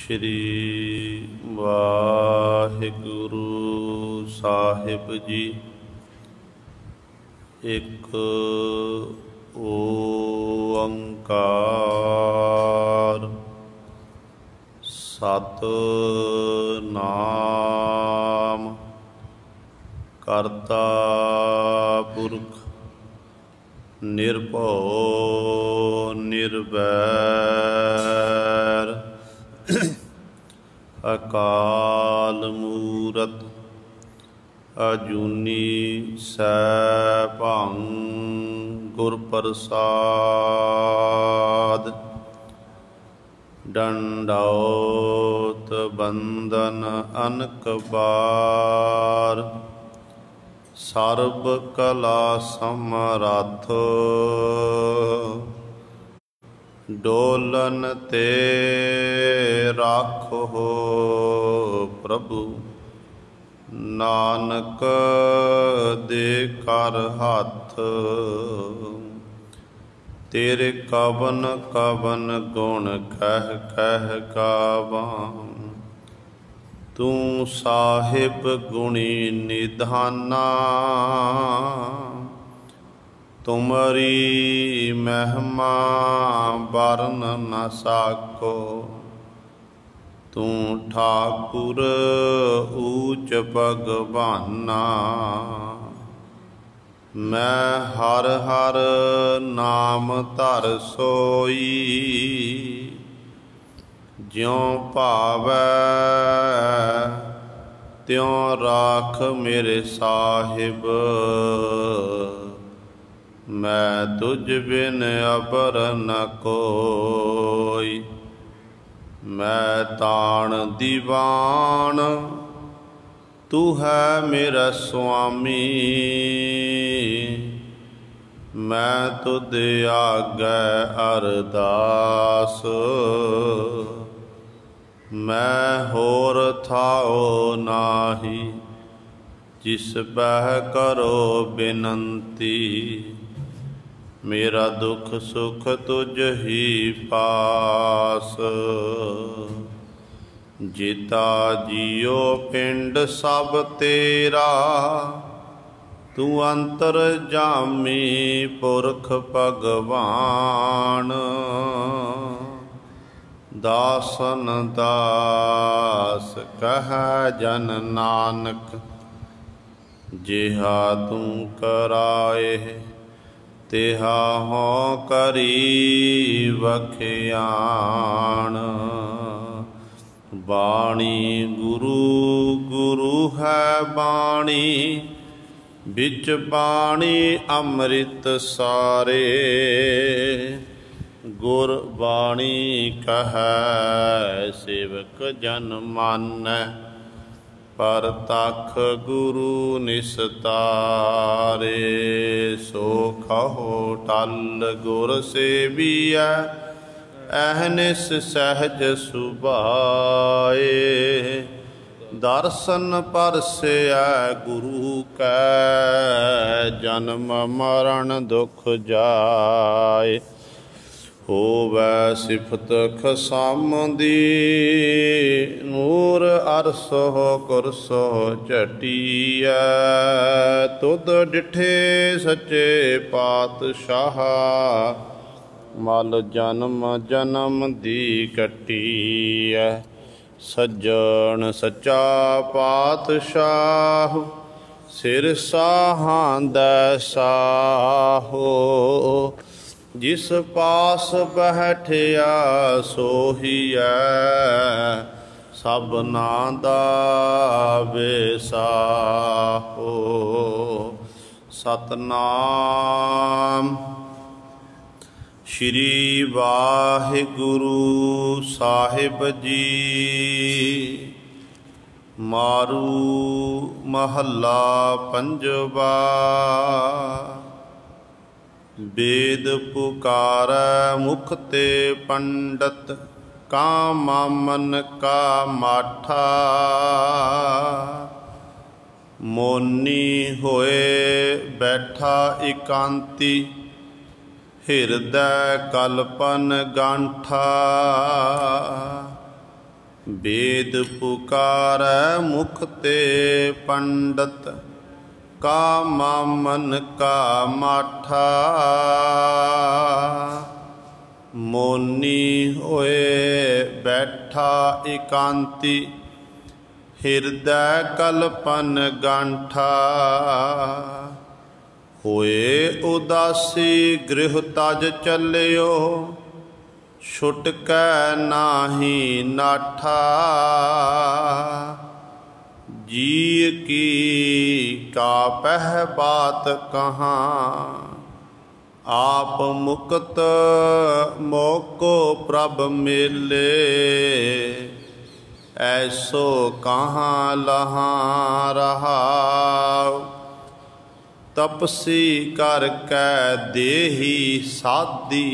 श्री वाहिगुरु साहिब जी। एक ओंकार सतनाम करता पुरख निर्भौ निर्वैर अकाल मूरत अजूनी सैभं गुर प्रसाद। दंडौत बंदन अनक बार सर्ब कला समरथ डोलन ते राखो प्रभु नानक दे कर हाथ। तेरे कवन कवन गुण कह कह गावां तू साहिब गुणी निधाना। तुमरी महिमा वरन न साको तू ठाकुर ऊच भगवाना। मैं हर हर नाम धर सोई ज्यों भावै त्यों राख मेरे साहिब। मैं तुझ बिन अबर न कोई मैं ताण दीवान तू है मेरा स्वामी। मैं तुध आगे अरदास मैं होर थाओ नाही जिस बह करो बिनती। मेरा दुख सुख तुझ ही पास जिता जियो पिंड सब तेरा तू अंतर जामी पुरख भगवान। दासन दास कह जन नानक जिहा तू कराए तिहा हों करी वखियान। बाणी गुरु गुरु है बाणी बिच बाणी अमृत सारे। गुर बाणी कह सेवक जन मानै पर तख गुरु निस्तारे। सो कहो टल गुर सेविया अहनिस सहज सुभाए। दर्शन परसै गुरु कै जन्म मरण दुख जाए। होवै सिफत खसम दी नूर अरसो कुरसो झटिया। तुद डिठे सच्चे पातशाह मल जन्म जन्म दी कटिया। सज्जन सच्चा पातशाह सिर साहां दै साहो। जिस पास बैठिया सोहिया सबना दा बेसाहो। सतनाम श्री वाहिगुरु साहिब जी। मारू महला पंजवा। वेद पुकारੈ मुख ते पंडित कामा मन का माठा। मोनी होए बैठा एकांती हिरदै कल्पन गांठा। वेद पुकारੈ मुख ते पंडित, कामा मन का माठा। मौनी होए बैठा एकांती, हिरदै कल्पन गांठा। होए उदासी गृह तज चलियो, छुटकै नाही नाठा। जी की का पह बात कहाँ, आप मुक्त मोको प्रभ मेले। ऐसो कहाँ लहाँ रहा, तपसी कर कै देही साधी।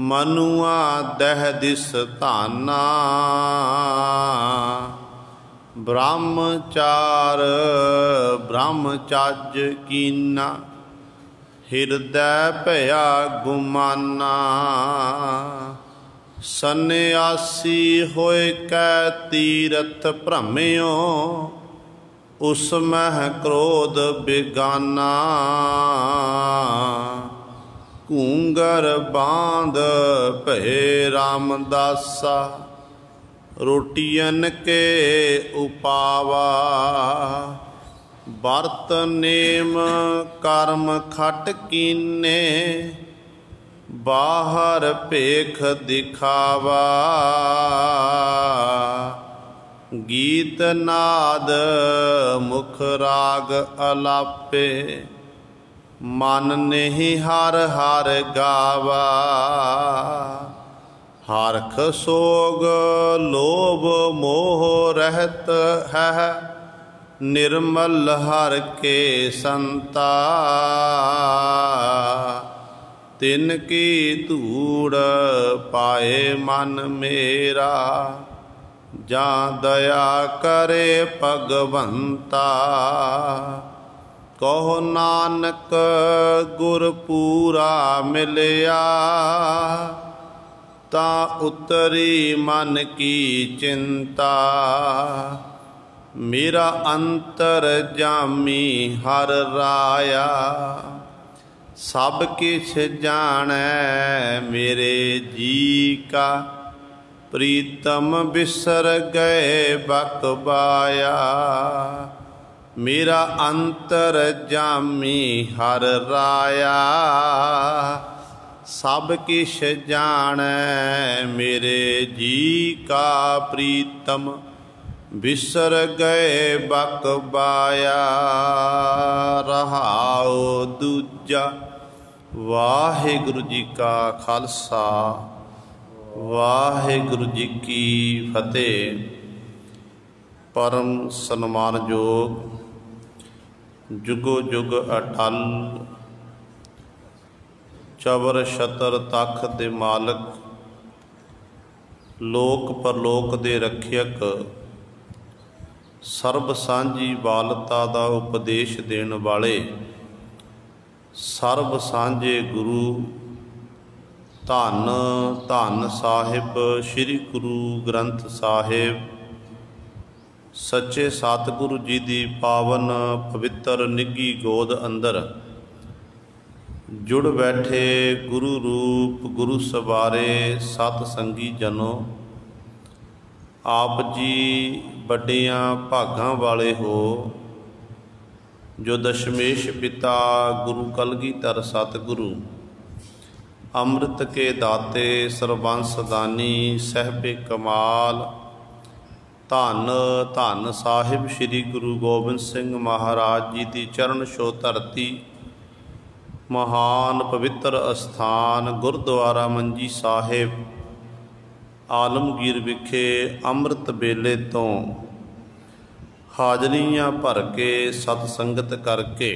मनुआ दह दिस धाना, ब्रह्मचार ब्रह्मचज कीना। हिरदै भया गुमाना, सन्यासी होए कै तीरथ भ्रमियो। उस मह क्रोध बिगाना, घूंगर बांध भये रामदासा। रोटियन के उपावा, बरत नेम कर्म खट कीने। बाहर भेख दिखावा, गीत नाद मुख राग अलापे। मन नहीं हर हर गावा, हरख सोग लोभ मोह रहत है। निर्मल हर के संता, तिनकी धूड़ पाए मन मेरा। जा दया करे भगवंता, कहो नानक गुर पूरा मिलिया। ता उतरी मन की चिंता, मेरा अंतर जामी हर राया। सब किछ जानै मेरे जी का, प्रीतम बिसर गए बकबाया। मेरा अंतर जामी हर राया, सब किछ जानै मेरे जी का। प्रीतम बिसर गए बकबाया। रहाओ दूजा। वाहिगुरु जी का खालसा, वाहिगुरु जी की फतेह। परम सन्मानयोग, जुगो जुग अटल, चबर छतर तख दे मालक, लोक परलोक दे रखियक, सर्ब सांझी बालता दा उपदेश देण वाले, सर्ब सांझे गुरु धन धन साहिब श्री गुरु ग्रंथ साहिब सच्चे सतगुरु जी दी पावन पवित्र निੱਘੀ गोद अंदर जुड़ बैठे गुरु रूप गुरु सवारे सत संगी जनों, आप जी वड्डियां भागां वाले हो जो दशमेश पिता गुरु कलगीधर सतगुरु अमृत के दाते सर्वंस दानी सहबे कमाल धन धन साहिब श्री गुरु गोबिंद सिंह महाराज जी की चरण छो धरती महान पवित्र अस्थान गुरुद्वारा मंजी साहिब आलमगीर विखे अमृत बेले तो हाजरियां भर के सतसंगत करके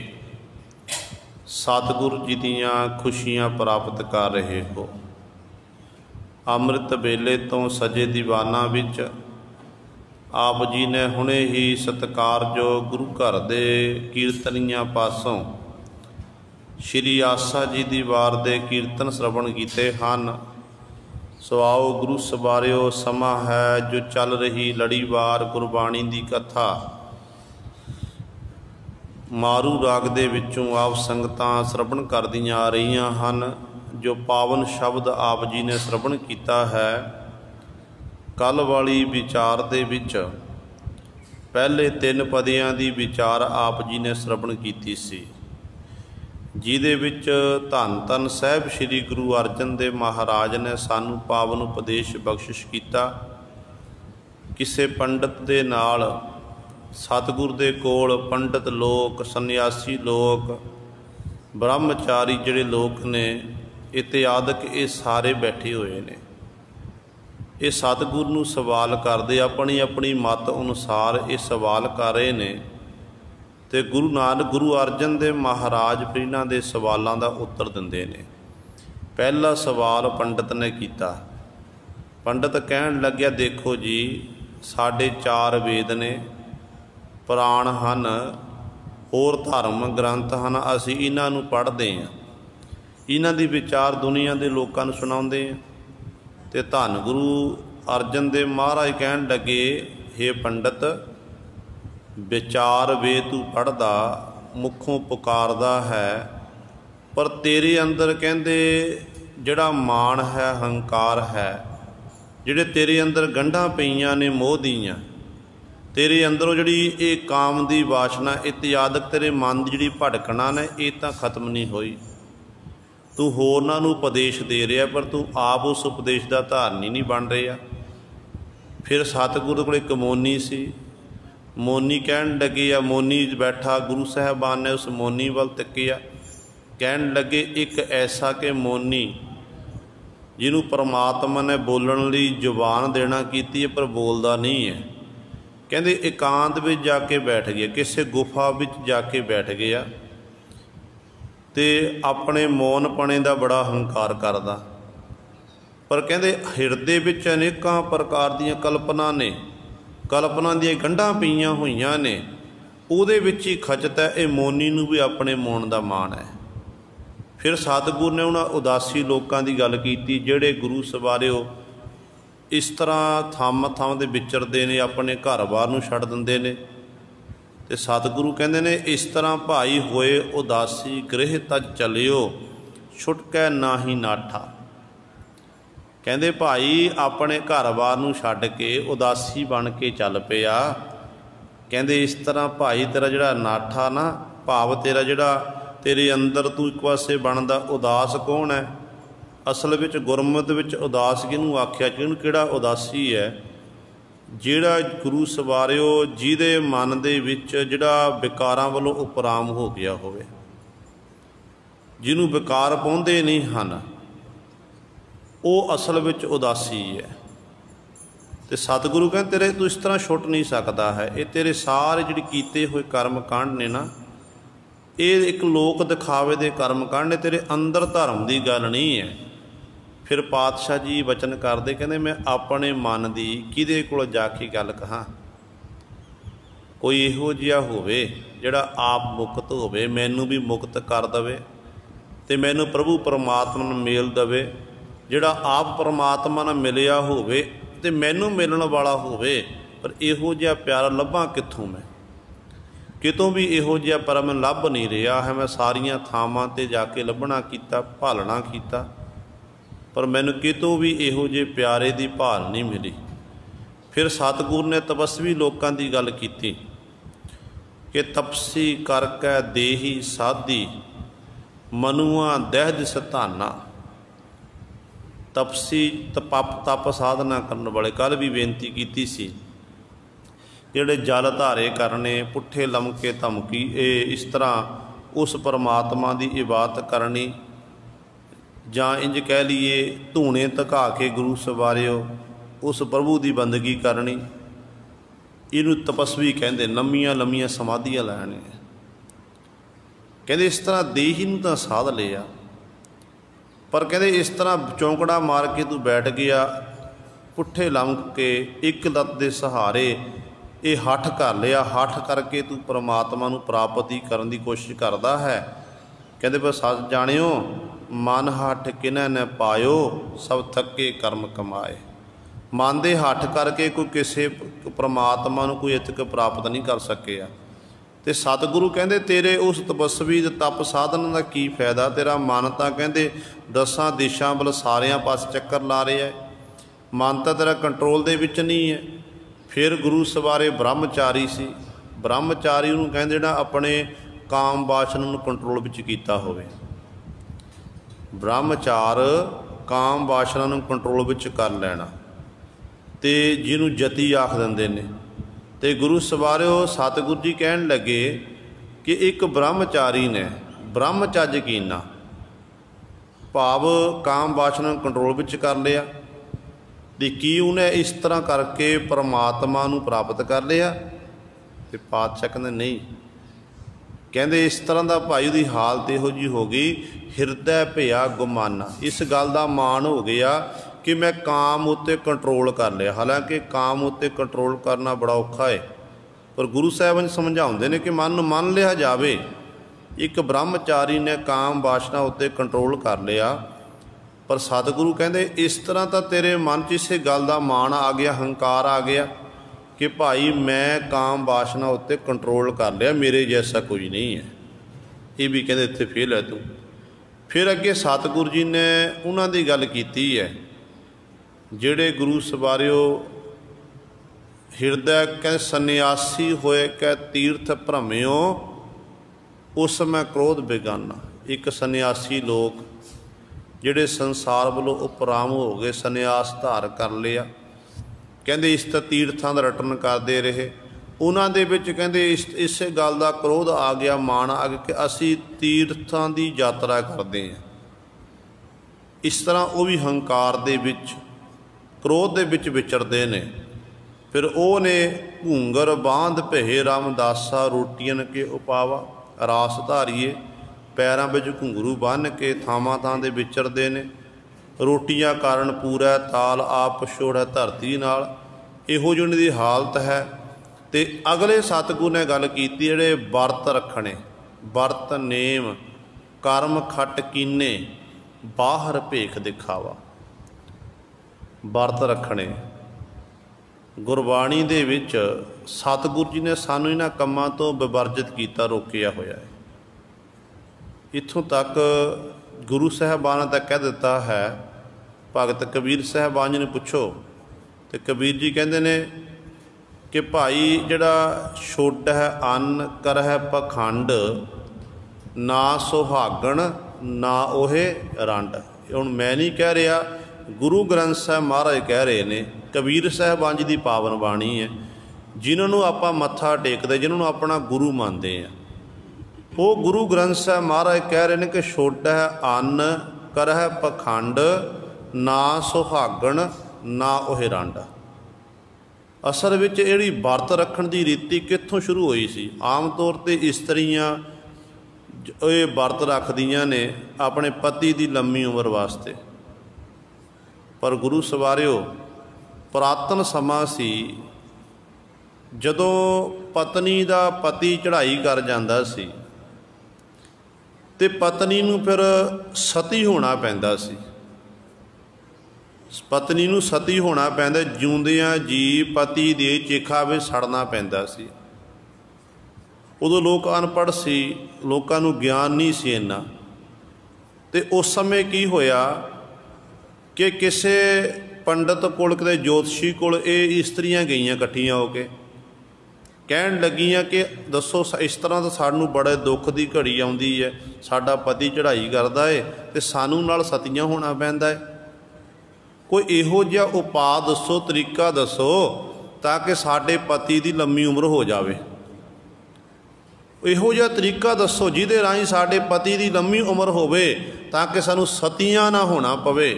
सतगुरु जी दियां खुशियां प्राप्त कर रहे हो। अमृत बेले तो सजे दीवाना विच आप जी ने हुणे ही सत्कारयोग गुरु घर दे कीर्तनियां पासों श्री आसा जी दी वार दे कीर्तन श्रवण कीते हन। सो आओ गुरु सवारियो समा है जो चल रही लड़ीवार गुरबाणी दी कथा। मारू राग दे विचों आप संगतां श्रवण करदियां आ रहीआं हन। जो पावन शब्द आप जी ने श्रवण कीता है, कल वाली विचार दे विच पहले 3 पदियां दी विचार आप जी ने श्रवण कीती सी, जिहदे विच धन धन साहिब श्री गुरु अर्जन देव महाराज ने सानू पावन उपदेश बख्शिश कीता। किसे पंडित दे नाल सतगुर दे कोल पंडित लोग, सन्यासी लोग, ब्रह्मचारी जिहड़े लोग ने इत्यादक ये सारे बैठे हुए ने। ये सतगुर नूं सवाल करते, अपनी अपनी मत अनुसार ये सवाल कर रहे ने। ते गुरु नानक गुरु अर्जन देव महाराज फिर इन्हां दे सवालों का उत्तर दिंदे ने। पहला सवाल पंडित ने किया। पंडित कहन लग्या, देखो जी, साढ़े 4 वेद ने, पुराण हन, होर धर्म ग्रंथ हन, असीं इन्हां नूं पढ़दे हां, इन्हां दी विचार दुनिया के लोगों नूं सुणाउंदे हां। ते धन गुरु अर्जन देव महाराज कहन लगे, हे पंडित, विचार वे तू पढ़दा, मुखों पुकारदा है, पर तेरे अंदर कहंदे जिहड़ा मान है, हंकार है, जिहड़े तेरे अंदर गंढां पईयां ने मोह दीयां, तेरे अंदरों जिहड़ी ये काम दी वासना इत्यादक तेरे मन दी जिहड़ी भड़कना ने, ये तां खत्म नहीं होई। तू होरनां नूं उपदेश दे रहा, पर तू आप उस उपदेश का धारनी नहीं बन रहा। फिर सतगुर कोल एक मोनी सी, मोनी कहन लगे, या मोनी बैठा, गुरु साहबान ने उस मोनी वाल तकिया, कहन लगे, एक ऐसा कि मोनी जिन्हों परमात्मा ने बोलण लई जुबान देना कीती है, पर बोलदा नहीं है। कहंदे एकांत में जाके बैठ गया, किसी गुफा विच जाके बैठ गया, ते अपने मौनपणे का बड़ा हंकार करदा। पर कहंदे हिरदे विच अनेकां प्रकार दीयां कल्पना ने, कल्पना दीयां गंढां पईयां होईयां ने, उहदे विच ही खचत है। ये मोनी नूं भी अपने मौन का मान है। फिर सतगुर ने उन्हां उदासी लोकां दी गल कीती, जिहड़े गुरु सवारिओ इस तरह थम थम दे विचरदे ने, अपने घर बार नूं छड्ड दिंदे ने। ते सतगुरु कहंदे ने, इस तरह भाई होए उदासी गृह तज चलियो, छुटकै नाही नाठा। कहंदे भाई अपने घर बार नूं छड्ड के उदासी बन के चल पिया। कहंदे इस तरह भाई तेरा जिहड़ा नाठा ना, भाव तेरा जिहड़ा तेरे अंदर तू एक पासे बनदा, उदास कौन है? असल विच गुरमत विच उदास किहनूं आखिआ, जिहनूं किहड़ा उदासी है? जिहड़ा गुरु सवारिओ जिहदे मन दे विच जिहड़ा विकारां वल्लों उपराम हो गया होवे, जिन्हों विकार पाउंदे नहीं हन, वो असल विच उदासी है। ते सतगुरु कहते तेरे तू इस तरह छुट नहीं सकता है। ये तेरे सारे जिहड़े कीते हुए कर्म कांड ने ना, ये एक लोक दिखावे दे कर्म कांड ने, तेरे अंदर धर्म की गल नहीं है। फिर पातशाह जी वचन करते, कहते मैं अपने मन की किहदे कोल जाके गल कहां? कोई इहो जिहा होवे जिहड़ा आप मुक्त होवे, मैनू भी मुक्त कर दवे, ते मैनू प्रभु परमात्मा नाल मेल दवे। जिहड़ा आप परमात्मा नाल मिलिया होवे ते मैनू मिलण वाला होवे, पर इहो जिहा प्यार लभां कित्थों मैं? कितों भी इहो जिहा पर मैं लभ नहीं रहा है। मैं सारियां थावां ते जाके लभना कीता, भालना कीता, पर मैनू कितों भी इहो जे प्यारे की भाल नहीं मिली। फिर सतगुर ने तपस्वी लोगों की गल की कि तपसी करके देही साधी, मनुआ दहज सताना। तपसी तप साधना करने वाले, कल भी बेनती की सी, जिहड़े जल धारे करने, पुट्ठे लमके धमकी, इस तरह उस परमात्मा की इबादत करनी, जां इंज कह लीए धूने धका के गुरु सवारिओ उस प्रभु की बंदगी करनी। इनू तपस्वी कहते, लम्मियां लम्मियां समाधियां लैणियां। कहते इस तरह देही नूं तां साध लिया, पर कहते इस तरह चौंकड़ा मार के तू बैठ गया, पुट्ठे लमक के एक लत के सहारे ये हठ कर लिया। हठ करके तू परमात्मा नूं प्राप्ति करने की कोशिश करता है। कहते पर सच जाणियो मन हठ किन्ह न पायो, सब थके कर्म कमाए। मन दे हठ करके कोई किसी परमात्मा नूं कोई इतक प्राप्त नहीं कर सकिया। ते सतगुरु कहंदे तेरे उस तपस्वी तप साधन का की फायदा, तेरा मन तां कहंदे 10 दिशां बल सारियां पास चक्कर ला रहा है, मन तां तेरा कंट्रोल दे विच नहीं है। फिर गुरु सवारे ब्रह्मचारी सी, ब्रह्मचारी नूं कहंदे जिहड़ा अपने काम वासना नूं कंट्रोल विच कीता होवे। ब्रह्मचार काम वासना नूं कंट्रोल विच कर लैना, ते जिहनूं जति आख दिंदे ने। ते गुरु सवारिओ सतगुरु जी कहण लगे कि एक ब्रह्मचारी ने ब्रह्मचर्य कीना, भाव काम वासना कंट्रोल विच कर लिया, ते की उन्हें इस तरह करके परमात्मा नूं प्राप्त कर लिया? ते पातशाह कहंदे नहीं, कहंदे इस तरह का भाई उहदी हालत इहो जी हो गई, हिरदै भया गुमाना। इस गल का मान हो गया कि मैं काम उत्ते कंट्रोल कर लिया। हालांकि काम उत्ते कंट्रोल करना बड़ा औखा है, पर गुरु साहिब समझाउंदे ने कि मन मान लिया जावे। एक ब्रह्मचारी ने काम वासना उत्ते कंट्रोल कर लिया, पर सतगुरु कहंदे इस तरह तो तेरे मन च इसे गल का मान आ गया, हंकार आ गया कि भाई मैं काम वासना उत्ते कंट्रोल कर लिया, मेरे जैसा कोई नहीं है। ये भी कहंदे इत्थे फेल है तू। फिर अगे सतगुरु जी ने उन्हां दी गल कीती है, जिहड़े गुरु सवारिओ हिरदै कहंदे सन्यासी होए कै तीर्थ भ्रमिओ, उस मैं क्रोध बेगाना। एक सन्यासी लोग जिहड़े संसार वालों उपराम हो गए, सन्यास धार कर लिया, कहंदे इस तीर्थां दा रटन करते रहे। उन्हां दे विच कहंदे इस गल का क्रोध आ गया, मान आ गया कि असी तीर्थां दी यात्रा करते हैं। इस तरह वो भी हंकार दे विच क्रोध दे विच विचरदे ने। फिर वो ने घूंगर बांध भे रामदासा, रोटियन के उपावा। रास धारीए पैरों में घुंगरू बन के थावां थां दे विचरदे ने। रोटियां कारण पूरा ताल आप पछोड़ा धरती नाल, इहो जी उन्हां दी हालत है। ते अगले सतगुरु ने गल कीती, जिहड़े वर्त रखने, वर्त नेम कर्म खट कीने, बाहर भेख दिखावा। वर्त रखने गुरबाणी दे विच सतगुरु जी ने सानू इन्हां कम्मां तो विवर्जित कीता, रोकिया होया है। इत्थों तक गुरु साहबान तक कह दिता है। भगत कबीर साहबान जी ने पुछो तो कबीर जी कहते ने कि भाई जिहड़ा छुट है अन्न कर है पखंड, ना सुहागण ना ओहे रंड। हुण मैं नहीं कह रहा, गुरु ग्रंथ साहब महाराज कह रहे ने, कबीर साहबान जी की पावन बाणी है, जिन्होंने आपां मत्था टेकदे, जिन्होंने अपना गुरु मानते हैं। वो गुरु ग्रंथ साहब महाराज कह रहे हैं कि छुट है अन्न कर है पखंड, ना सुहागण ना ओहे रंड। असल विच इहड़ी वर्त रखण दी रीति कित्थों शुरू हुई सी? आम तौर ते इस्त्रियां ये वर्त रखदियां ने अपने पति की लंबी उम्र वास्ते, पर गुरु सवारिओ पुरातन समा सी जदों पत्नी दा पति चढ़ाई कर जांदा सी ते पत्नी नूं फिर सती होना पैंदा सी। पत्नी नूं सती होना पैंदा, जिउंदियां जी पति दे चेखा विच सड़ना पैंदा सी। उदों लोग अनपढ़ सी, लोकां नूं ज्ञान नहीं सी इन्ना। ते उस समय की होया कि किसे पंडित कोल, किते ज्योतिषी कोल ये इस्त्रियां गईयां इकट्ठियां हो के, कहन लगियां कि दसो इस तरह तो सानू बड़े दुख की घड़ी आउंदी है, साडा पति चढ़ाई करदा है ते सानू नाल सतियां होना पैंदा है। कोई इहो जिहा उपाय दसो, तरीका दसो ताकि साडे पति की लंबी उम्र हो जाए। इहो जिहा तरीका दसो जिहदे राहीं साडे पति की लंबी उम्र होवे ताकि सानू सतियां ना होना पवे।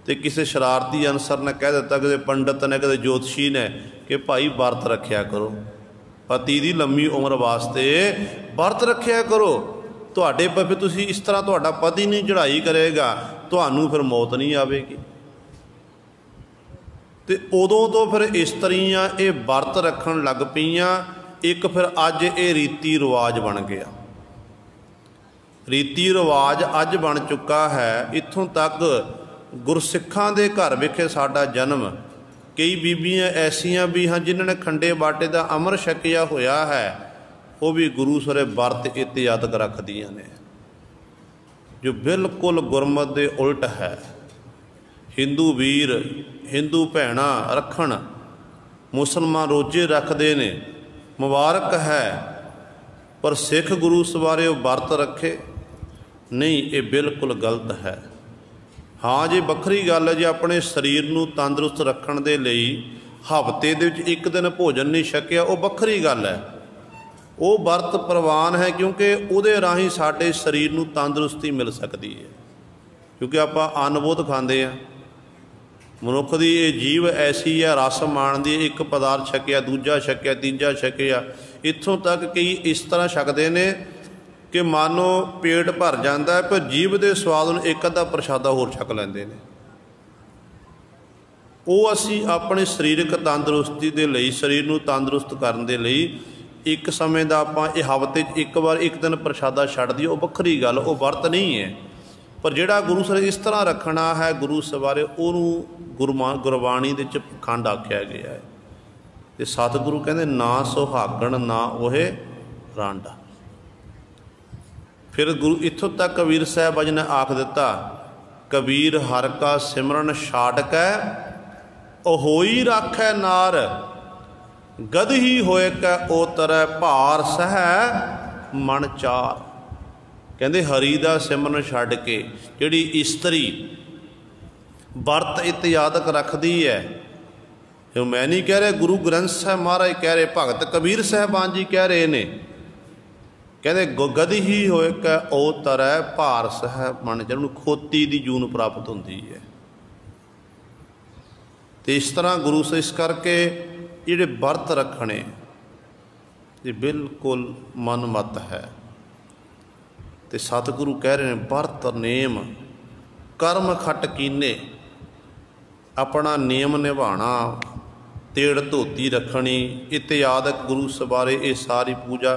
तो किसी शरारती अनसर ने कह दिता, किसी पंडित ने, किसी ज्योतिषी ने कि भाई वर्त रखिया करो, पति की लंबी उम्र वास्ते वर्त रखिया करो। तुहाडे पर तुसी इस तरह तुहाडा पति नहीं चढ़ाई करेगा, तुहानू फिर मौत नहीं आवेगी। तो उदों तो फिर इस्त्रियां ये वर्त रखन लग पईयां। एक फिर अज ये रीति रिवाज बन गया। रीति रिवाज अज बन चुका है। इत्थों तक गुरसिखां दे घर विखे साडा जन्म, कई बीबियां ऐसियां भी हैं जिन्होंने खंडे बाटे का अमर छकिया होया है, वो भी गुरु सरे वर्त इत्यादक रखदियां ने, जो बिल्कुल गुरमत दे उल्ट है। हिंदू वीर हिंदू भैणां रखण, मुसलमान रोजे रखते ने, मुबारक है, पर सिख गुरु सवारे वर्त रखे नहीं, ये बिल्कुल गलत है। हाँ जी, वक्री गल है जे अपने शरीर नूं तंदुरुस्त रखण दे लई हफ्ते दे विच एक दिन भोजन नहीं छकिया, वो वक्री गल है, वो वर्त प्रवान है, क्योंकि उहदे राही साडे शरीर नूं तंदुरुस्ती मिल सकती है। क्योंकि आपां अनबुध खांदे आ, मनुख की ये जीव ऐसी है, रस माणदी, एक पदार्थ छकिया, दूजा छकिया, तीजा छकिया, इत्थों तक कई इस तरह छकते हैं कि मानो पेट भर जाता है, पर जीव के स्वाद में एक अद्धा प्रशादा होर छक लेंदे ने। वो असी अपने सरीरक तंदुरुस्ती के लिए, शरीर नूं तंदुरुस्त करने के लिए एक समय का आपां हफ्ते एक बार एक दिन प्रशादा छड्ड दईए, वो वक्री गल, वो वर्त नहीं है। पर जिहड़ा गुरु सर इस तरह रखना है गुरु सवारे, उहनूं गुरबाणी दे विच खंड आख्या गया है। ते सतगुरु कहंदे ना सुहागण ना ओहे रांडा। फिर गुरु इत्थों तक कबीर साहब जी ने आख दिता, कबीर हर का सिमरन छाड़ कै ओ होई राखै नार, गद ही होए कै ओ तरह भार सह मन चार। कहते हरि का सिमरन छड्ड के जिहड़ी इस्तरी वर्त इत्यादक रखती है, मैं नहीं कह रहा, गुरु ग्रंथ साहब महाराज कह रहे, भगत कबीर साहबान जी कह रहे ने, कहते गद ही होए कै ओ तरह भार सह मन चार, उन्हें खोती की जून प्राप्त होती है। तो इस तरह गुरु से इस करके जिहड़े वर्त रखने ये बिल्कुल मनमत है। तो सतगुरु कह रहे हैं वर्त नेम कर्म खट कीने, अपना नियम निभाना, तेड़ धोती रखनी इत्यादक गुरु सवारे, ये सारी पूजा,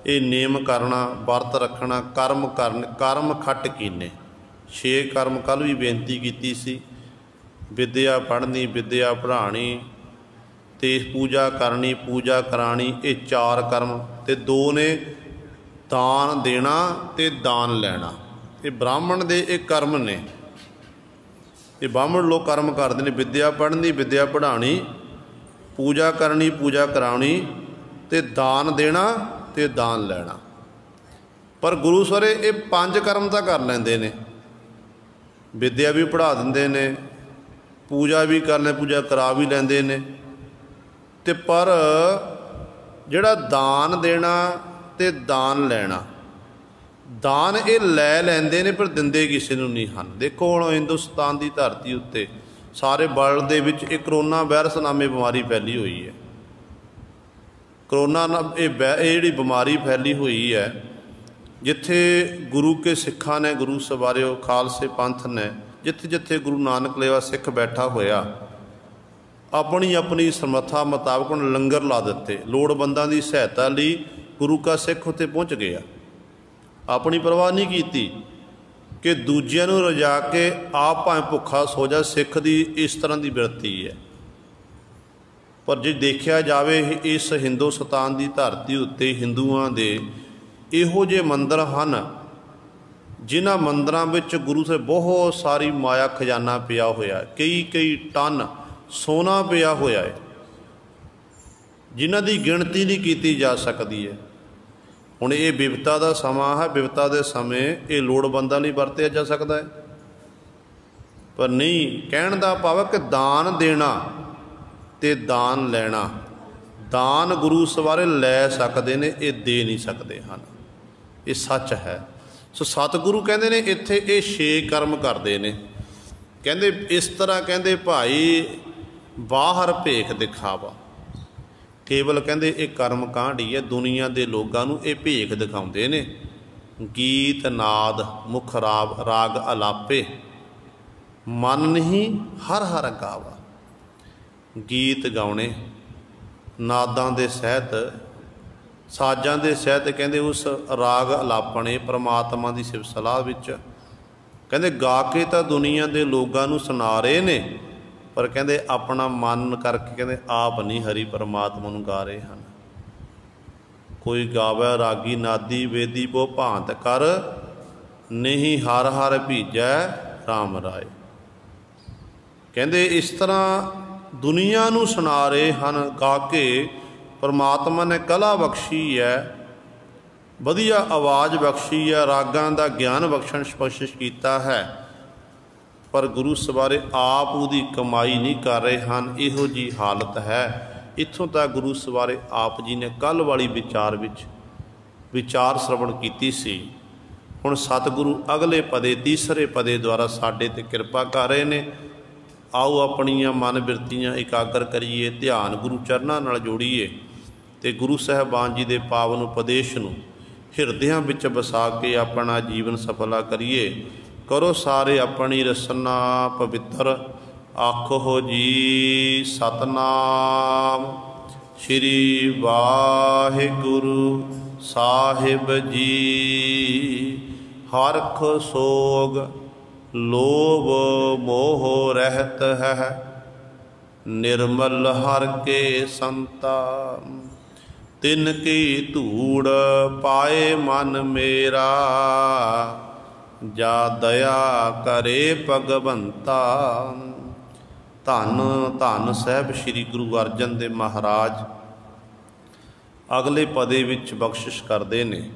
ये नियम करना, वर्त रखना, कर्म करने, कर्म खट कीने। 6 कर्म कल भी बेनती की सी, विद्या पढ़नी, विद्या पढ़ानी, ते पूजा करनी, पूजा करानी, ये 4 कर्म। ते 2 ने दान देना ते दान लैना, ये ब्राह्मण दे एक कर्म ने। ये ब्राह्मण लोग कर्म करते हैं, विद्या पढ़नी, विद्या पढ़ानी, पूजा करनी, पूजा करानी, ते दान देना ते दान लैना। पर गुरु सरे ये 5 कर्म तो कर लेंदे ने, विद्या भी पढ़ा देंदे ने, पूजा भी कर ले, पूजा करा भी लेंदे ने, ते पर जिहड़ा दान देना ते दान लैना, दान ये लै लैंदे ने पर दिंदे किसी नूं नहीं हन। देखो हुण हिंदुस्तान की धरती उत्ते सारे वर्ल्ड दे विच एक करोना वायरस नामी बीमारी फैली हुई है। करोना ये जिहड़ी बीमारी फैली हुई है, जिथे गुरु के सिखां ने, गुरु सवारिओ खालसे पंथ ने, जिथे जिथे गुरु नानक लेवा सिख बैठा होया, अपनी अपनी समर्था मुताबक उन्हें लंगर ला दिते। लोड़वंदां की सहायता लई गुरु का सिख उत्ते पहुँच गया, अपनी परवाह नहीं की कि दूजिਆਂ ਨੂੰ रजा के आप भावें भुखा सो जा। सिख की इस तरह की बिरती है। पर जे देखा जाए इस हिंदुस्तान की धरती उत्ते हिंदुआं दे इहो जे मंदिर हैं जिन्हां मंदिरां विच गुरु से बहुत सारी माया खजाना पिया होया, कई कई टन सोना पिया होया है, जिन्हां दी गिणती नहीं की जा सकती है। हुण ये बिपता का समा है, बिपता के समय ये लोड़वंदां लई वरतिया जा सकता है, पर नहीं। कहण दा भाव है कि दान देना ते दान लैना, दान गुरु सवारे लै सकते ने, ये दे नहीं सकते हैं, ये सच है। सो सतगुरु कहते ने इत्थे ये 6 कर्म करते ने। कहते इस तरह कहते भाई बाहर भेख दिखावा, केवल कहते ये कर्म कांड ही है। दुनिया के लोगों को ये भेख दिखाते ने। गीत नाद मुख राग अलापे, मन नहीं हर हर गावा। गीत गाने नादां दे सहित ਸਾਜ਼ਾਂ ਦੇ ਸਹਿਤ ਕਹਿੰਦੇ ਉਸ ਰਾਗ ਅਲਾਪਣੇ ਪ੍ਰਮਾਤਮਾ ਦੀ ਸਿਫਤ ਸਲਾਹ ਵਿੱਚ ਕਹਿੰਦੇ ਗਾ ਕੇ ਤਾਂ ਦੁਨੀਆ ਦੇ ਲੋਕਾਂ ਨੂੰ ਸੁਣਾ ਰਹੇ ਨੇ, ਪਰ ਕਹਿੰਦੇ ਆਪਣਾ ਮਨ ਕਰਕੇ ਕਹਿੰਦੇ ਆਪ ਨਹੀਂ ਹਰੀ ਪਰਮਾਤਮਾ ਨੂੰ ਗਾ ਰਹੇ ਹਨ। ਕੋਈ ਗਾਵੇ ਰਾਗੀ ਨਾਦੀ ਵੇਦੀ ਬੋ ਭਾਂਤ ਕਰ, ਨਹੀਂ ਹਰ ਹਰ ਭੀਜੈ ਰਾਮ ਰਾਏ। ਕਹਿੰਦੇ ਇਸ ਤਰ੍ਹਾਂ ਦੁਨੀਆ ਨੂੰ ਸੁਣਾ ਰਹੇ ਹਨ ਗਾ ਕੇ। ਪਰਮਾਤਮਾ ਨੇ ਕਲਾ ਬਖਸ਼ੀ ਹੈ, ਵਧੀਆ ਆਵਾਜ਼ ਬਖਸ਼ੀ ਹੈ, ਰਾਗਾਂ ਦਾ ਗਿਆਨ ਬਖਸ਼ਣ ਬਖਸ਼ਿਸ਼ ਕੀਤਾ ਹੈ, ਪਰ ਗੁਰੂ ਸਵਾਰੇ ਆਪ ਉਹਦੀ ਕਮਾਈ ਨਹੀਂ ਕਰ ਰਹੇ ਹਨ। ਇਹੋ ਜਿਹੀ ਹਾਲਤ ਹੈ। ਇੱਥੋਂ ਤੱਕ ਗੁਰੂ ਸਵਾਰੇ ਆਪ ਜੀ ਨੇ ਕੱਲ੍ਹ ਵਾਲੀ ਵਿਚਾਰ ਸ਼ਰਵਣ ਕੀਤੀ ਸੀ। ਹੁਣ ਸਤਿਗੁਰੂ ਅਗਲੇ ਪਦੇ ਤੀਸਰੇ ਪਦੇ ਦੁਆਰਾ ਸਾਡੇ 'ਤੇ ਕਿਰਪਾ ਕਰ ਰਹੇ ਨੇ। ਆਓ ਆਪਣੀਆਂ ਮਨ ਬਿਰਤੀਆਂ ਇਕਾਗਰ ਕਰੀਏ, ਧਿਆਨ ਗੁਰੂ ਚਰਨਾਂ ਨਾਲ ਜੋੜੀਏ ਅਤੇ ਗੁਰੂ ਸਾਹਿਬਾਨ ਜੀ ਦੇ ਪਾਵਨ ਉਪਦੇਸ਼ ਨੂੰ ਹਿਰਦਿਆਂ ਵਿੱਚ ਵਸਾ ਕੇ ਆਪਣਾ ਜੀਵਨ ਸਫਲਾ ਕਰੀਏ। ਕਰੋ ਸਾਰੇ ਆਪਣੀ ਰਸਨਾ ਪਵਿੱਤਰ, ਆਖੋ ਜੀ ਸਤਨਾਮ ਸ਼੍ਰੀ ਵਾਹਿਗੁਰੂ ਸਾਹਿਬ ਜੀ। ਹਰਖ ਸੋਗ ਲੋਭ ਮੋਹ ਰਹਿਤ ਹੈ, ਨਿਰਮਲ ਹਰਿ ਕੇ ਸੰਤਾ। ਤਿਨ ਕੀ ਧੂੜ ਪਾਏ ਮਨ ਮੇਰਾ, ਜਾ ਦਇਆ ਕਰੇ ਭਗਵੰਤਾ। ਧੰਨ ਧੰਨ ਸਾਹਿਬ ਸ੍ਰੀ ਗੁਰੂ ਅਰਜਨ ਦੇਵ ਮਹਾਰਾਜ ਅਗਲੇ ਪਦੇ ਵਿੱਚ ਬਖਸ਼ਿਸ਼ ਕਰਦੇ ਨੇ।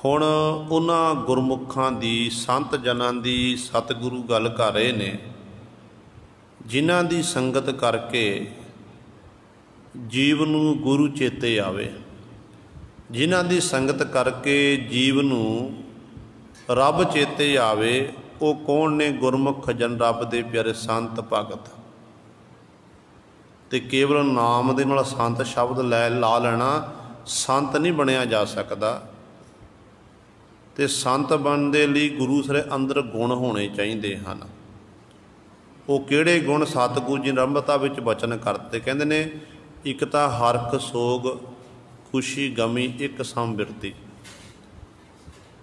ਹੁਣ ਉਹਨਾਂ ਗੁਰਮੁਖਾਂ ਦੀ, ਸੰਤ ਜਨਾਂ ਦੀ ਸਤਿਗੁਰੂ ਗੱਲ ਕਰ ਰਹੇ ਨੇ, ਜਿਨ੍ਹਾਂ ਦੀ ਸੰਗਤ ਕਰਕੇ ਜੀਵ ਨੂੰ ਗੁਰੂ ਚੇਤੇ ਆਵੇ, ਜਿਨ੍ਹਾਂ ਦੀ ਸੰਗਤ ਕਰਕੇ ਜੀਵ ਨੂੰ ਰੱਬ ਚੇਤੇ ਆਵੇ। ਉਹ ਕੌਣ ਨੇ? ਗੁਰਮੁਖ ਜਨ, ਰੱਬ ਦੇ ਪਿਆਰੇ ਸੰਤ ਭਗਤ। ਤੇ ਕੇਵਲ ਨਾਮ ਦੇ ਨਾਲ ਸੰਤ ਸ਼ਬਦ ਲਾ ਲੈਣਾ, ਸੰਤ ਨਹੀਂ ਬਣਿਆ ਜਾ ਸਕਦਾ। ਤੇ ਸੰਤ ਬਣਨ ਦੇ ਲਈ ਗੁਰੂ ਸਾਰੇ ਅੰਦਰ ਗੁਣ ਹੋਣੇ ਚਾਹੀਦੇ ਹਨ। ਉਹ ਕਿਹੜੇ ਗੁਣ? ਸਤਿਗੁਰੂ ਜੀ ਆਰੰਭਤਾ ਵਿੱਚ ਬਚਨ ਕਰਦੇ, ਕਹਿੰਦੇ ਨੇ ਇੱਕ ਤਾਂ ਹਰਖ ਸੋਗ, ਖੁਸ਼ੀ ਗਮੀ ਇੱਕ ਸੰਬਿਰਤੀ।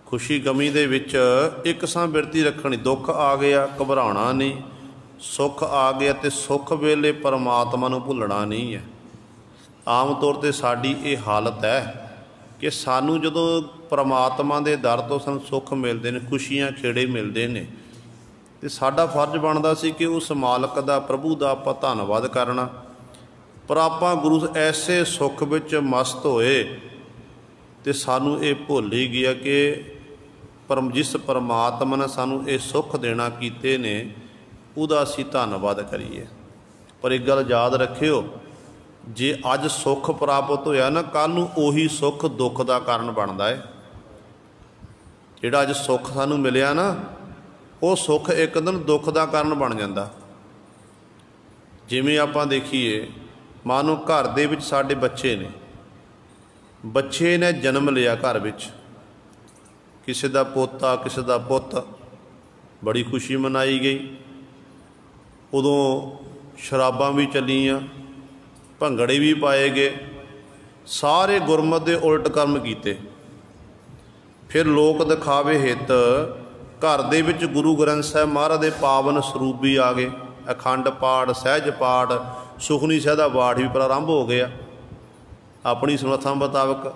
ਖੁਸ਼ੀ ਗਮੀ ਦੇ ਵਿੱਚ ਇੱਕ ਸੰਬਿਰਤੀ ਰੱਖਣੀ। ਦੁੱਖ ਆ ਗਿਆ ਘਬਰਾਉਣਾ ਨਹੀਂ, ਸੁੱਖ ਆ ਗਿਆ ਤੇ ਸੁੱਖ ਵੇਲੇ ਪਰਮਾਤਮਾ ਨੂੰ ਭੁੱਲਣਾ ਨਹੀਂ ਹੈ। ਆਮ ਤੌਰ 'ਤੇ ਸਾਡੀ ਇਹ ਹਾਲਤ ਹੈ ਕਿ ਸਾਨੂੰ ਜਦੋਂ ਪਰਮਾਤਮਾ ਦੇ ਦਰ ਤੋਂ ਸਾਨੂੰ ਸੁੱਖ ਮਿਲਦੇ ਨੇ, ਖੁਸ਼ੀਆਂ ਖੇੜੇ ਮਿਲਦੇ ਨੇ, ਤੇ ਸਾਡਾ ਫਰਜ਼ ਬਣਦਾ ਸੀ ਕਿ ਉਸ ਮਾਲਕ ਦਾ, ਪ੍ਰਭੂ ਦਾ ਆਪਾਂ ਧੰਨਵਾਦ ਕਰਨਾ। ਪਰ ਆਪਾਂ ਗੁਰੂ ਐਸੇ ਸੁੱਖ ਵਿੱਚ ਮਸਤ ਹੋਏ ਤੇ ਸਾਨੂੰ ਇਹ ਭੁੱਲ ਹੀ ਗਿਆ ਕਿ ਜਿਸ ਪਰਮਾਤਮਾ ਨੇ ਸਾਨੂੰ ਇਹ ਸੁੱਖ ਦੇਣਾ ਕੀਤੇ ਨੇ, ਉਹਦਾ ਅਸੀਂ ਧੰਨਵਾਦ ਕਰੀਏ। ਪਰ ਇੱਕ ਗੱਲ ਯਾਦ ਰੱਖਿਓ, ਜੇ ਅੱਜ ਸੁੱਖ ਪ੍ਰਾਪਤ ਹੋਇਆ ਨਾ, ਕੱਲ੍ਹ ਨੂੰ ਉਹੀ ਸੁੱਖ ਦੁੱਖ ਦਾ ਕਾਰਨ ਬਣਦਾ ਹੈ। ਜਿਹੜਾ ਅੱਜ ਸੁੱਖ ਸਾਨੂੰ ਮਿਲਿਆ ਨਾ, ਉਹ ਸੁੱਖ ਇੱਕ ਦਿਨ ਦੁੱਖ ਦਾ ਕਾਰਨ ਬਣ ਜਾਂਦਾ। ਜਿਵੇਂ ਆਪਾਂ ਦੇਖੀਏ, ਮਾਨੋ ਘਰ ਦੇ ਵਿੱਚ ਸਾਡੇ ਬੱਚੇ ਨੇ ਜਨਮ ਲਿਆ ਘਰ ਵਿੱਚ, ਕਿਸੇ ਦਾ ਪੋਤਾ, ਕਿਸੇ ਦਾ ਪੁੱਤ, ਬੜੀ ਖੁਸ਼ੀ ਮਨਾਈ ਗਈ। ਉਦੋਂ ਸ਼ਰਾਬਾਂ ਵੀ ਚੱਲੀਆਂ, ਭੰਗੜੇ ਵੀ ਪਾਏ ਗਏ, ਸਾਰੇ ਗੁਰਮਤਿ ਦੇ ਉਲਟ ਕਰਮ ਕੀਤੇ। ਫਿਰ ਲੋਕ ਦਿਖਾਵੇ ਹਿੱਤ ਘਰ ਦੇ ਵਿੱਚ ਗੁਰੂ ਗ੍ਰੰਥ ਸਾਹਿਬ ਮਹਾਰਾਜ ਦੇ ਪਾਵਨ ਸਰੂਪ ਵੀ ਆ ਗਏ। ਅਖੰਡ ਪਾਠ, ਸਹਿਜ ਪਾਠ, ਸੁਖਨੀ ਸਾਹਿਬ ਦਾ ਪਾਠ ਵੀ ਪ੍ਰਾਰੰਭ ਹੋ ਗਿਆ। ਆਪਣੀ ਸਮਰੱਥਾ ਮੁਤਾਬਕ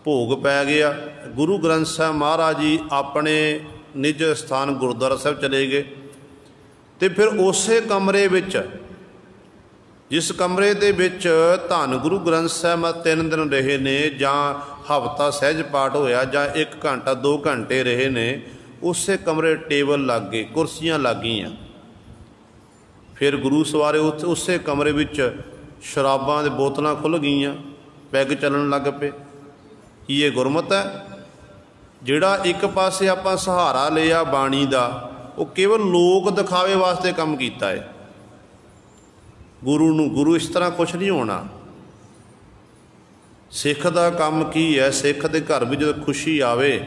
ਭੋਗ ਪੈ ਗਿਆ। ਗੁਰੂ ਗ੍ਰੰਥ ਸਾਹਿਬ ਮਹਾਰਾਜ ਜੀ ਆਪਣੇ ਨਿੱਜ ਸਥਾਨ ਗੁਰਦੁਆਰਾ ਸਾਹਿਬ ਚਲੇ ਗਏ। ਅਤੇ ਫਿਰ ਉਸੇ ਕਮਰੇ ਵਿੱਚ, ਜਿਸ ਕਮਰੇ ਦੇ ਵਿੱਚ ਧੰਨ ਗੁਰੂ ਗ੍ਰੰਥ ਸਾਹਿਬ 3 ਦਿਨ ਰਹੇ ਨੇ, ਜਾਂ ਹਫ਼ਤਾ ਸਹਿਜ ਪਾਠ ਹੋਇਆ, ਜਾਂ 1 ਘੰਟਾ 2 ਘੰਟੇ ਰਹੇ ਨੇ, ਉਸੇ ਕਮਰੇ ਟੇਬਲ ਲੱਗ ਗਏ, ਕੁਰਸੀਆਂ ਲੱਗ ਗਈਆਂ। ਫਿਰ ਗੁਰੂ ਸਵਾਰੇ ਉਸੇ ਕਮਰੇ ਵਿੱਚ ਸ਼ਰਾਬਾਂ ਦੇ ਬੋਤਲਾਂ ਖੁੱਲ੍ਹ ਗਈਆਂ, ਪੈਗ ਚੱਲਣ ਲੱਗ ਪਏ। ਕੀ ਇਹ ਗੁਰਮਤਿ ਹੈ? ਜਿਹੜਾ ਇੱਕ ਪਾਸੇ ਆਪਾਂ ਸਹਾਰਾ ਲਿਆ ਬਾਣੀ ਦਾ, ਉਹ ਕੇਵਲ ਲੋਕ ਦਿਖਾਵੇ ਵਾਸਤੇ ਕੰਮ ਕੀਤਾ ਹੈ। ਗੁਰੂ ਇਸ ਤਰ੍ਹਾਂ ਕੁਛ ਨਹੀਂ ਹੋਣਾ। ਸਿੱਖ ਦਾ ਕੰਮ ਕੀ ਹੈ? ਸਿੱਖ ਦੇ ਘਰ ਵਿੱਚ ਜਦੋਂ ਖੁਸ਼ੀ ਆਵੇ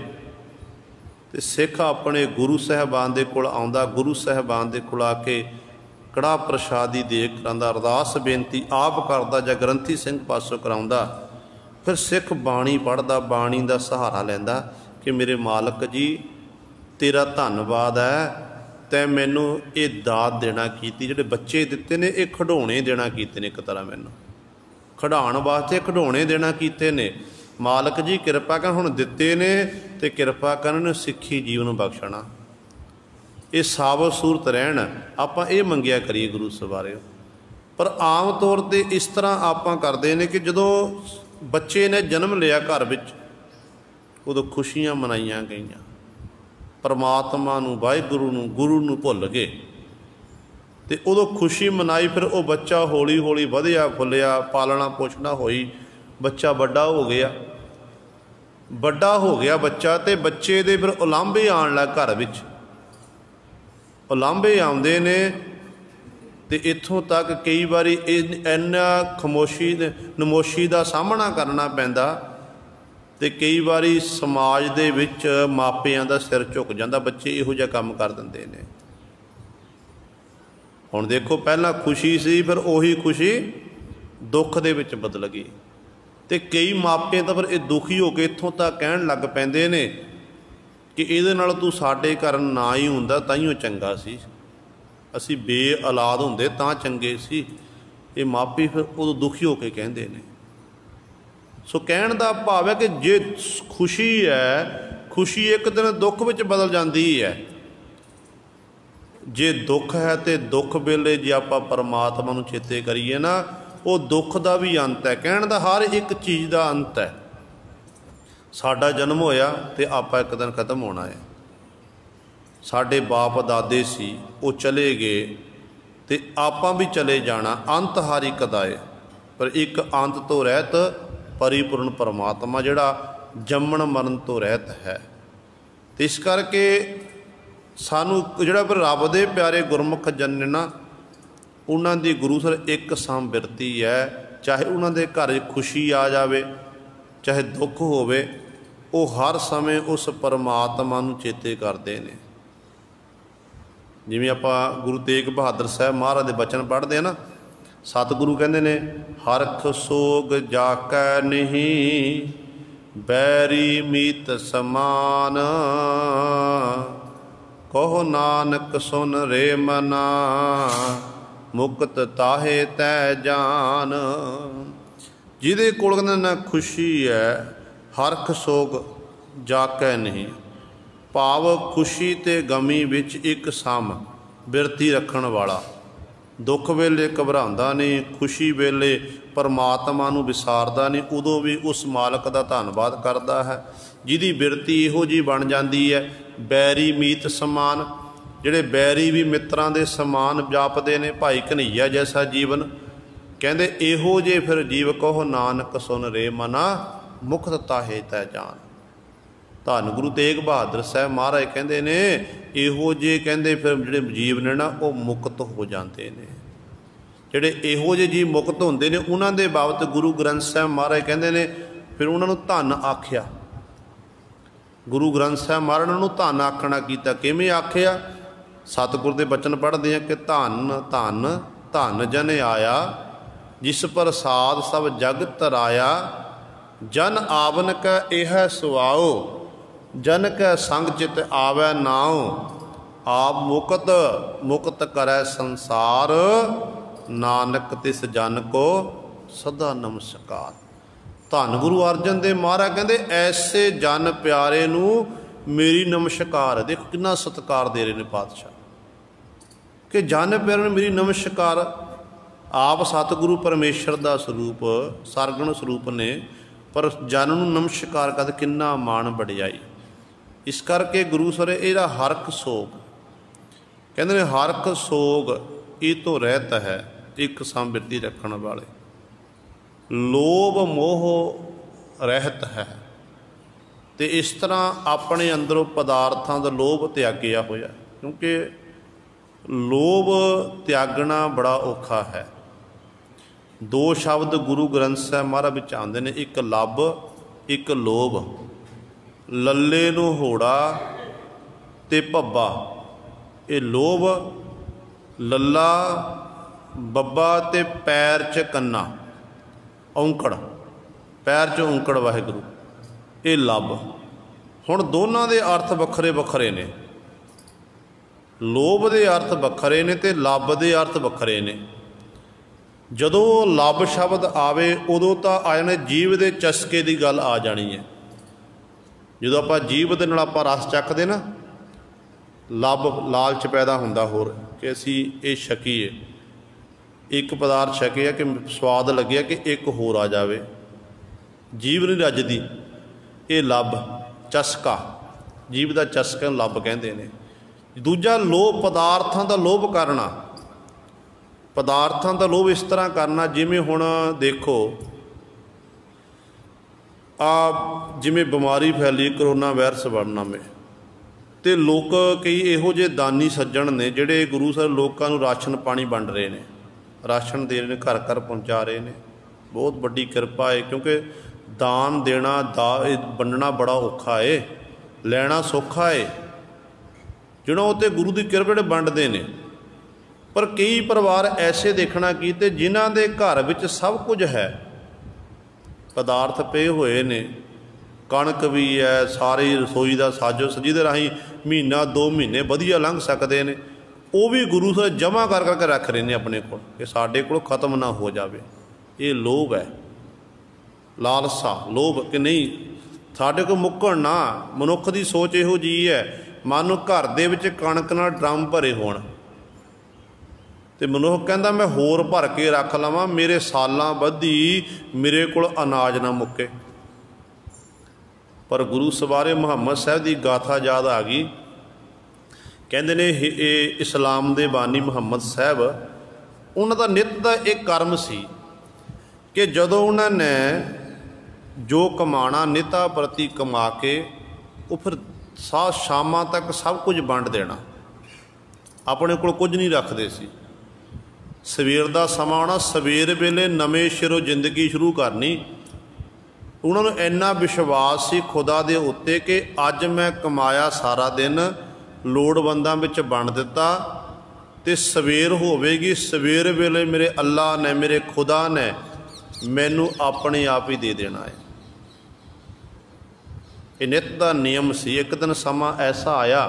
ਤੇ ਸਿੱਖ ਆਪਣੇ ਗੁਰੂ ਸਾਹਿਬਾਨ ਦੇ ਕੋਲ ਆਉਂਦਾ, ਗੁਰੂ ਸਾਹਿਬਾਨ ਦੇ ਕੋਲ ਆ ਕੇ ਕੜਾਹ ਪ੍ਰਸ਼ਾਦੀ ਦੇ ਕਰਾਉਂਦਾ, ਅਰਦਾਸ ਬੇਨਤੀ ਆਪ ਕਰਦਾ ਜਾਂ ਗ੍ਰੰਥੀ ਸਿੰਘ ਪਾਸੋਂ ਕਰਾਉਂਦਾ। फिर सिख बाणी पढ़दा, बाणी का सहारा लैंदा कि मेरे मालक जी तेरा धन्नवाद है, तै मैनू ये दात देना की, जिहड़े बच्चे दिते ने ये खिडौणे देना कीते ने, एक तरह मैनू खिडाउण वास्ते खिडौणे देना कीते ने। मालक जी किरपा कर, हुण दिते ने ते किरपा करन सिੱਖੀ जीवन बख्शना, ये साबत सूरत रहन। आपां ये मंगिया करिए गुरु सवारे। पर आम तौर पर इस तरह आपां करदे ने कि जदों बच्चे ने जन्म लिया घर विच, उदों खुशियां मनाईयां गईयां, परमात्मा नूं वाहिगुरू नूं गुरु नूं भुल गए, तो उदों खुशी मनाई। फिर वो बच्चा हौली हौली वधिया फुलिया, पालना पोषणा होई, बच्चा वड्डा हो गया, वड्डा हो गया बच्चा, तो बच्चे दे फिर उलांभे आण लग घर विच, उलांभे आउंदे ने। तो इत्थों तक कई बारी इन्ना खमोशी नमोशी का सामना करना पैंदा, तो कई बारी समाज दे विच मापियां दा सिर झुक जांदा, बच्चे इहो जिहा काम कर दिंदे ने। हुण देखो पहला खुशी सी, फिर उही खुशी दुख दे विच बदल गई, तो कई मापे तो फिर ये दुखी हो के इत्थों तक कहण लग पैंदे ने कि इहदे नाल तूं साडे घर ना ही हुंदा ताईओ चंगा सी, असी बे औलाद हुंदे तां चंगे सी। ये मापे फिर उदों दुखी हो के कहंदे ने। सो कहण दा भाव है कि जे खुशी है, खुशी एक दिन दुख विच बदल जाती है। जे दुख है तो दुख वेले जे आपां परमात्मा नूं चेते करिए ना, वो दुख का भी अंत है। कहण दा हर एक चीज़ का अंत है। साडा जन्म होया तो आपां एक दिन खत्म होना है। साडे बाप दादे सी वो चले गए तो आपां भी चले जाना, अंत हर एक दा है। पर एक अंत तो रहत परिपूर्ण परमात्मा जिहड़ा जम्मण मरण तो रहत है। तो इस करके सानू जिहड़ा फिर रब दे प्यारे गुरमुख जन ने ना, उन्हां दी गुरु सर एक साम बिरती है। चाहे उन्हां दे घर खुशी आ जावे, चाहे दुख होवे, वो हर समय उस परमात्मा नूं चेते करते हैं। जिवें आपां गुरु तेग बहादुर साहब महाराज दे बचन पढ़ते हैं ना, सतगुरु कहंदे ने, हरख सोग जाकै नहीं, बैरी मीत समान, कहो नानक सुन रे मना, मुक्त ताहे तै जान। जिहदे कोल कहंदे ना खुशी है, हरख सोग जाकै नहीं, भाव खुशी ते गमी विच एक सम बिरती रखण वाला, दुख वेले घबरांदा नहीं, खुशी वेले परमात्मा नूं विसारदा नहीं, उदों भी उस मालक दा धन्नवाद करदा है जिहदी बिरती इहो जी बन जाती है। बैरी मीत समान, जिहड़े बैरी भी मित्रां दे समान जापदे ने। भाई कन्हैया जैसा जीवन कहंदे इहो जे फिर जीव कहो नानक सुन रे मना, मुक्त ताहे तै जान। धन गुरु तेग बहादुर साहब महाराज कहते ने, इहो जे कहते फिर जिहड़े जीव ने ना वो मुक्त हो जाते हैं। जिहड़े इहो जे जीव मुक्त होंदे ने उन्हां दे बाबत गुरु ग्रंथ साहब महाराज कहते ने, फिर उन्हां नूं धन आख्या। गुरु ग्रंथ साहब महाराज नूं धन आखना कीता। किवें आख्या? सतगुर दे बचन पढ़दे हैं कि धन धन धन जन आया, जिस प्रसाद सब जग तराया, जन आवन कै यह सुआओ, जन कै संग चित आवै नाओ, आप मुक्त मुक्त करै संसार, नानक तिस जन को सदा नमस्कार। धन गुरु अर्जन देव महाराज कहते ऐसे जन प्यारे नूं मेरी नमस्कार। देखो कितना सत्कार दे रहे ने पातशाह कि जन प्यारे नूं मेरी नमस्कार। आप सतगुरु परमेश्वर का स्वरूप सरगुण स्वरूप ने, पर जन नूं नमस्कार कर किन्ना माण वडियाई। इस करके गुरु सर इहदा हरख सोग कहते ने, हरख सोग ये तो रहत है एक संबिरती रखण वाले, लोभ मोह रहत है। तो इस तरह अपने अंदरों पदार्थों का लोभ त्यागिया होया, क्योंकि लोभ त्यागना बड़ा औखा है। दो शब्द गुरु ग्रंथ साहब महाराज विच आंदे ने, एक लभ एक लोभ। लल्ले नूं होड़ा ते भब्बा, ये लोभ। लल्ला बब्बा ते पैर च कन्ना औंकड़, पैर 'ਚ औंकड़ वाहिगुरू, ये लभ। हुण दोनों के अर्थ वखरे वखरे ने, लोभ के अर्थ वखरे ने ते लभ के अर्थ वखरे ने। जदों लभ शब्द आवे उदों तो आ जाने जीव के चस्के की गल आ जानी है। जो आप जीव के नाल आपां रस चखते ना, लभ लालच पैदा होंदा होर कि असी ये छकीए, एक पदार्थ छके कि स्वाद लगे कि एक होर आ जाए, जीव नहीं रजदी, ये लभ चस्का, जीव का चस्का लभ कहते हैं। दूजा लोभ, पदार्थां का लोभ करना। पदार्थां का लोभ इस तरह करना जिमें हुण देखो जिमें बीमारी फैली करोना वायरस बनना में, तो लोग कई इहो जे दानी सज्जण ने जिहड़े गुरु साहब लोगों को राशन पानी वंड रहे हैं, राशन दे रहे हैं, घर घर पहुँचा रहे हैं। बहुत वड्डी किरपा है, क्योंकि दान देना वंडना बड़ा औखा है, लैना सौखा है। जिन्हों उत्ते गुरु की किरपा जिहड़े वंडदे ने, पर कई परिवार ऐसे देखना कीते जिन्हां दे घर विच सब कुछ है, पदार्थ पे हुए ने, कणक भी है, सारी रसोई का साजो सजी दे राही महीना 2 महीने वधिया लंघ सकते हैं, वो भी गुरु साहब जमा कर करके रख रहे हैं अपने को कि साडे कोल खत्म ना हो जाए। ये लोभ है, लालसा, लोभ कि नहीं साडे कोल मुक्कण ना। मनुख की सोच इहो जी है, मानो घर दे विच कणक नाल ड्रम भरे होण ते मनुख कहता मैं होर भर के रख लवां, मेरे सालां बधी मेरे कोल अनाज ना मुक्के। पर गुरु सवारे मुहम्मद साहब की गाथा याद आ गई। कहते ने इस्लाम के बानी मुहम्मद साहब, उन्होंने नित का एक कर्म सी कि जदों उन्होंने जो कमाना निता प्रति कमा के वो फिर शामां तक सब कुछ वंड देना, अपने कोल कुछ नहीं रखते सी। सवेर का समा आना, सवेर वेले नवे सिरों जिंदगी शुरू करनी। उन्होंने इन्ना विश्वास सी खुदा दे उत्ते कि अज मैं कमाया सारा दिन लोड़वंदां विच वंड दिता, ते सवेर होवेगी, सवेर वेले मेरे अल्लाह ने, मेरे खुदा ने मैनू अपने आप ही दे देना है। ये नित का नियम सी। एक दिन समा ऐसा आया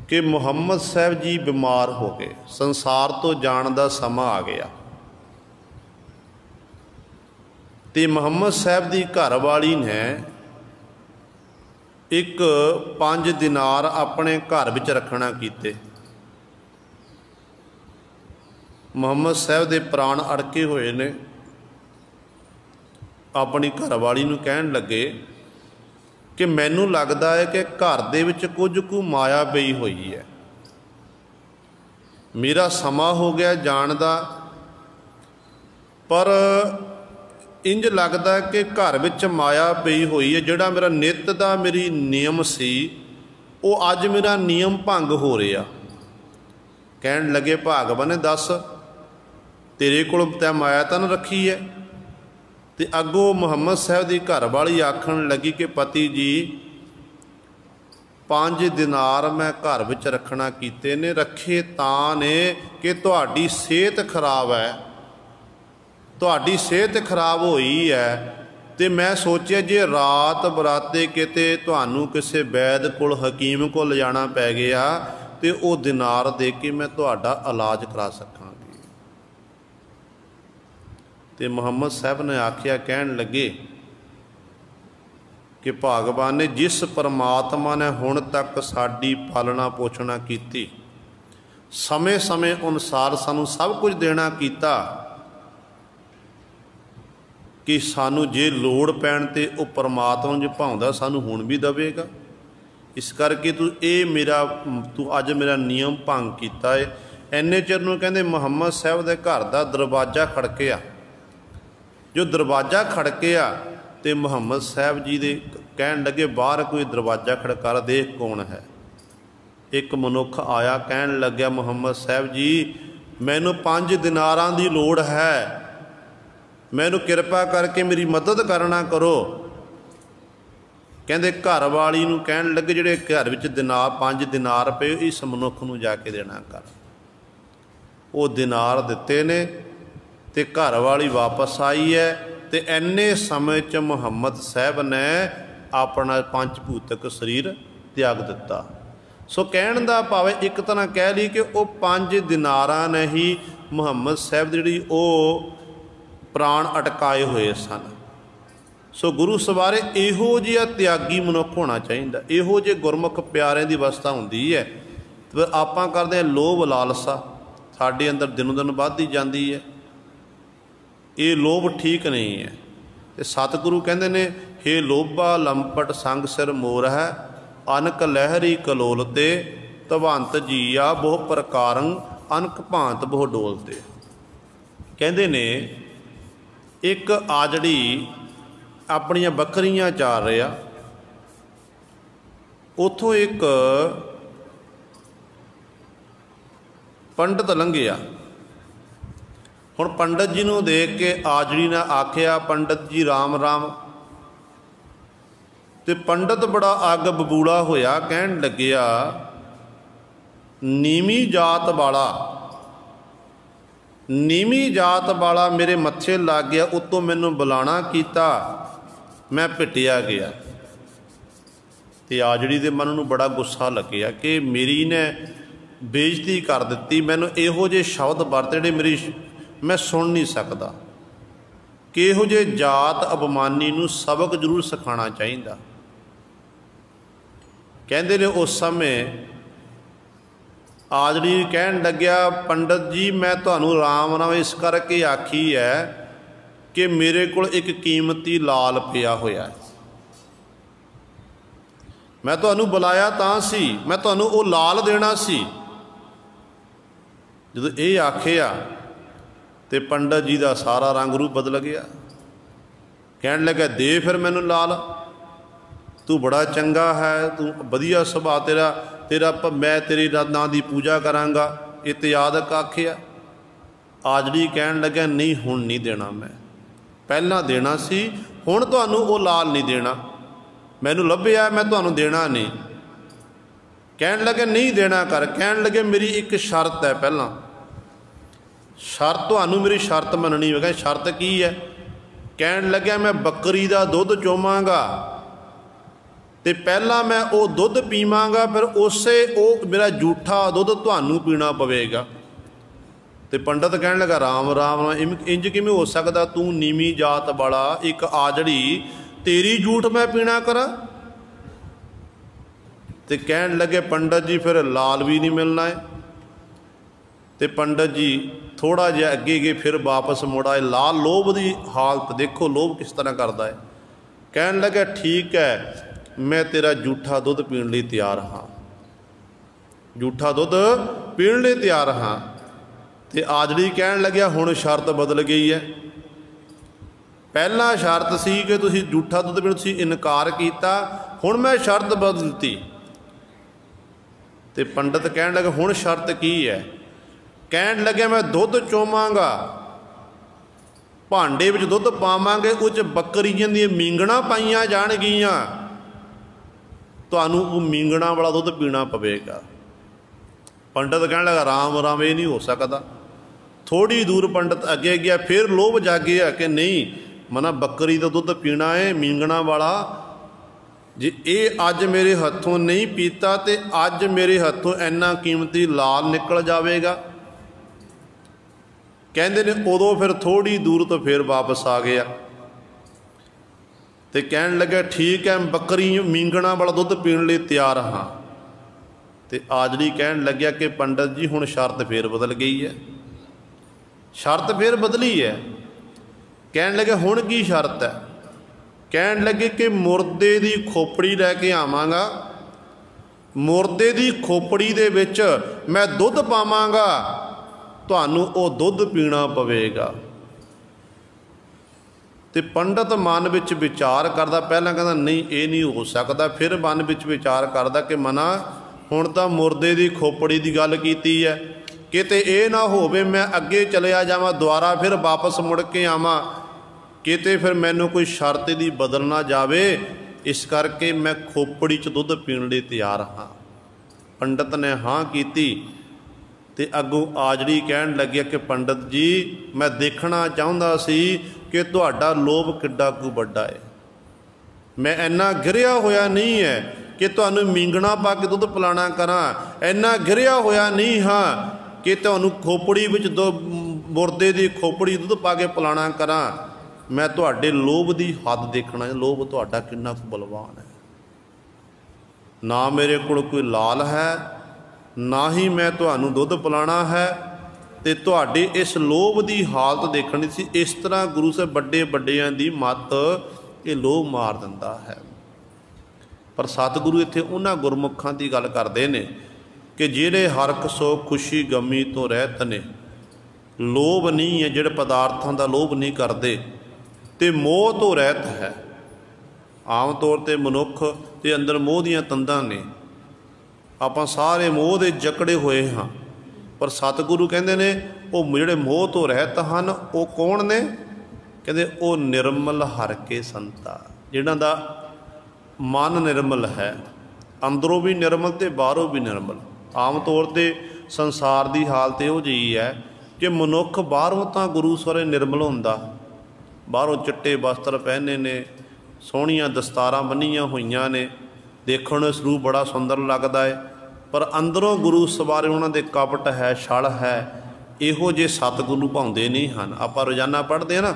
कि मुहम्मद साहब जी बीमार हो गए, संसार तो जाण का समा आ गया, तो मुहम्मद साहब की घरवाली ने एक 5 दिनार अपने घर विच रखना कीते। मुहम्मद साहब के प्राण अड़के हुए ने, अपनी घरवाली नूं कहण लगे कि मैनू लगता है कि घर दे विच कुछ कु माया पई हुई है, मेरा समा हो गया जाण दा, पर इंज लगता है कि घर विच माया पई हुई है। जिहड़ा मेरा नित दा मेरी नियम सी वो अज मेरा नियम भंग हो रहा। कहण लगे भागवान दस तेरे कोल तैं माया तां रखी है। तो अगों मुहम्मद साहब की घरवाली आखण लगी कि पति जी 5 दिनार मैं घर विच रखना कीते ने, रखे तां ने कि तुहाडी सेहत खराब है, तुहाडी सेहत खराब होई है, तो मैं सोचिया जे रात बराते किते तुहानू किसी वैद कोल हकीम को ले जाना पै गया तो वो दिनार दे के मैं तुहाडा इलाज करा सकांगी। तो मुहम्मद साहब ने आख्या, कहन लगे कि भगवान ने जिस परमात्मा ने हुण तक साडी पालना पोषणा की, समय समय अनुसार सानू सब कुछ देना कीता, कि सानू जे लोड़ पैण ते वो परमात्मा जो भाउंदा सानू हुण भी देवेगा। इस करके तू अज मेरा नियम भंग कीता है। इन्ने चिर नूं कहंदे मुहम्मद साहब दे घर दा दरवाजा खड़किया। जो दरवाजा खड़किया तो मुहम्मद साहब जी दे कहन लगे बाहर कोई दरवाजा खड़का, देख कौन है। एक मनुख आया, कहन लग्या मुहम्मद साहब जी मैनू 5 दिनारां दी लोड़ है, मैनू किरपा करके मेरी मदद करना करो। कहंदे घर वाली नूं कहन लगे जिहड़े घर विच 5 दिनार पे इस मनुख नूं जाके देना कर। वो दिनार दिते ने ते घर वाली वापस आई है तो इन्ने समय च मुहम्मद साहब ने अपना पंच भूतक शरीर त्याग दिता। सो कहण दा भाव एक तरह कह ली कि वो 5 दिनारां ने ही मुहम्मद साहब जी वो प्राण अटकाए हुए सन। सो गुरु सवारे इहो जिहा त्यागी मनुख होना चाहिए, इहो जे गुरमुख प्यारे की अवस्था होंदी है। फिर आपां करदे लोभ लालसा साडे अंदर दिनों दिन वधदी जाती है, ये लोभ ठीक नहीं है। तो सतगुरु कहते ने हे लोभा लंपट संग सिर मोर है, अनक लहरी कलोलते तवंत जीया बहु प्रकारं अनक भांत बहु डोलते। कहते ने एक आजड़ी अपनियां बकरियां चार रहा, उथों एक पंडित लंघिया। हुण पंडित जी नूं देख के आजड़ी ने आख्या पंडित जी राम राम। ते पंडित बड़ा अग बबूला होया, कहन लग्या नीवी जात वाला, नीवी जात वाला मेरे मत्थे लग गया, उत्तों मैनू बुलाना कीता, मैं पिटिया गया। ते आजड़ी दे मन नूं बड़ा गुस्सा लग्या कि मेरी ने बेइज्जती कर दित्ती, मैनू इहो जे शब्द वरते जिहड़े मेरी मैं सुन नहीं सकता, कि इहो जे जात अभिमानी नूं सबक जरूर सिखाना चाहिए। कहते ने उस समय आजड़ी कहन लग्या पंडित जी मैं तुहानूं राम राम इस करके आखी है कि मेरे कोल एक कीमती लाल पिया होया है, मैं तुहानूं बुलाया तां सी, मैं तुहानूं वो लाल देना सी। जदों ये आखिया तो पंडित जी का सारा रंग रूप बदल गया। कहन लगा दे फिर मैनू लाल, तू बड़ा चंगा है, तू वधिया सुभाअ तेरा, तेरा मैं तेरी नां की पूजा करांगा, इत्यादक आखिया। आजड़ी कहन लगा नहीं हुण नहीं देना, मैं पहला देना सी, हुण तुहानूं वो लाल नहीं देना, मैनू लभ्या मैं तुहानूं देना नहीं। कहन लगे नहीं देना कर। कहन लगे मेरी एक शर्त है, पहला शर्त तुहानूं मेरी शर्त मननी है। शर्त की है? कहन लग्या मैं बकरी का दुध चोवांगा तो पहला मैं वो दुध पीवांगा, फिर उसे वो मेरा जूठा दुध तुहानूं पीना पवेगा। तो पंडित कहन लगा राम राम इंज किवें हो सकदा, तू नीवी जात वाला एक आजड़ी तेरी जूठ मैं पीना करा। तो कहन लगे पंडित जी फिर लाल भी नहीं मिलना है। तो पंडित जी थोड़ा जिहा अगे गए, फिर वापस मुड़ आए। लाल लोभ की हालत देखो, लोभ किस तरह करता है। कहन लगे ठीक है, मैं तेरा जूठा दुध पीने लिए तैयार हाँ, जूठा दुध पीने लिए तैयार हाँ। तो आजड़ी कहन लग्या हुण शर्त बदल गई है। पहला शर्त सी कि तुसीं जूठा दुध पीण तुसीं इनकार किया, हुण मैं शर्त बदलती। तो पंडित कहन लगे हुण शर्त की है? कहन लगे मैं दुध चोवांगा, भांडे विच दुध पावांगे, उस बकरियां दी मींगणा पाईयां जाणगियां, तुहानूं वो मींगणा वाला दुध पीना पवेगा। पंडित कहन लगा राम राम ये नहीं हो सकता। थोड़ी दूर पंडित अगे गया, फिर लोभ जागिया कि नहीं मना बकरी का दुध पीना है मींगणा वाला, जे ये अज मेरे हथों नहीं पीता तो अज मेरे हथों इन्ना कीमती लाल निकल जाएगा। कहते ने उदों फिर थोड़ी दूर तो फिर वापस आ गया। तो कहन लगे ठीक है बकरी मींगणा वाला दुध पीने लिए तैयार हाँ। तो आजड़ी कहन लग्या कि पंडित जी हुण शर्त फिर बदल गई है, शर्त फिर बदली है। कहन लगे हुण की शर्त है? कहन लगे कि मुर्दे की खोपड़ी लैके आवांगा, मुर्दे की खोपड़ी दे विच मैं दुध पावांगा, तुहानूं वो दुध पीना पवेगा। तो पंडित मन विच विचार करदा, पहला कहता नहीं ये नहीं हो सकता, फिर मन विच विचार करदा कि मना हुण तां मुर्दे की खोपड़ी की गल कीती है, किते ये ना होवे मैं अगे चलिया जावां दोबारा फिर वापस मुड़ के आवां, किते फिर मैनू कोई शर्त दी बदल ना जावे, इस करके मैं खोपड़ी च दुध पीण लई तैयार हाँ। पंडित ने हाँ की। ਤੇ ਅੱਗੋਂ ਆਜੜੀ ਕਹਿਣ ਲੱਗਿਆ ਕਿ ਪੰਡਤ ਜੀ मैं देखना चाहुंदा सी कि तुहाडा लोभ किड्डा कुछ वड्डा है। मैं इन्ना घिरिया होया नहीं है कि तुहानूं मींगणा पा के दुध पिलाना करां, इन्ना घिरिया होया नहीं हाँ कि तुहानूं खोपड़ी विच दो मुर्दे दी खोपड़ी दुध पा के पिलाना करां। मैं तुहाडे लोभ दी हद देखना, लोभ तुहाडा किन्ना कुछ बलवान है। ना मेरे कोल कोई लाल है, ना ही मैं तुहानूं दुध पिलाना है, ते तुहाडे इस लोभ की हालत देखनी सी। इस तरह गुरु साहब बड़े बड़ियां दी मत ये लोभ मार दिंदा है। पर सतगुरु इत्थे उन्हां गुरमुखां की गल करदे ने कि जिहड़े हरख सो खुशी गमी तो रहत ने, लोभ नहीं है, जिहड़े पदार्थां दा लोभ नहीं करदे, ते मोह तो रहत है। आम तौर पर मनुख के अंदर मोह दीयां तंदां ने, आपां सारे मोह दे जकड़े होए हाँ। पर सतगुरु कहते ने वो जिहड़े मोह तो रहत हैं वो कौन ने? कहते वो निर्मल हर के संता, जिन्हां दा मन निर्मल है, अंदरों भी निर्मल ते बाहरों भी निर्मल। आम तौर पर संसार की हालत इहो जी है कि मनुख बाहरों तो गुरु सरे निर्मल हुंदा, बाहरों चिट्टे वस्त्र पहने ने, सोहणियां दस्तारां बन्नियां होईयां ने, देखण नूं स्वरूप बड़ा सुंदर लगदा है, पर अंदरों गुरु सवारे उन्होंने कपट है, छल है। इहो जे सतगुरु भाउंदे नहीं हैं। आपां रोजाना पढ़ते हैं ना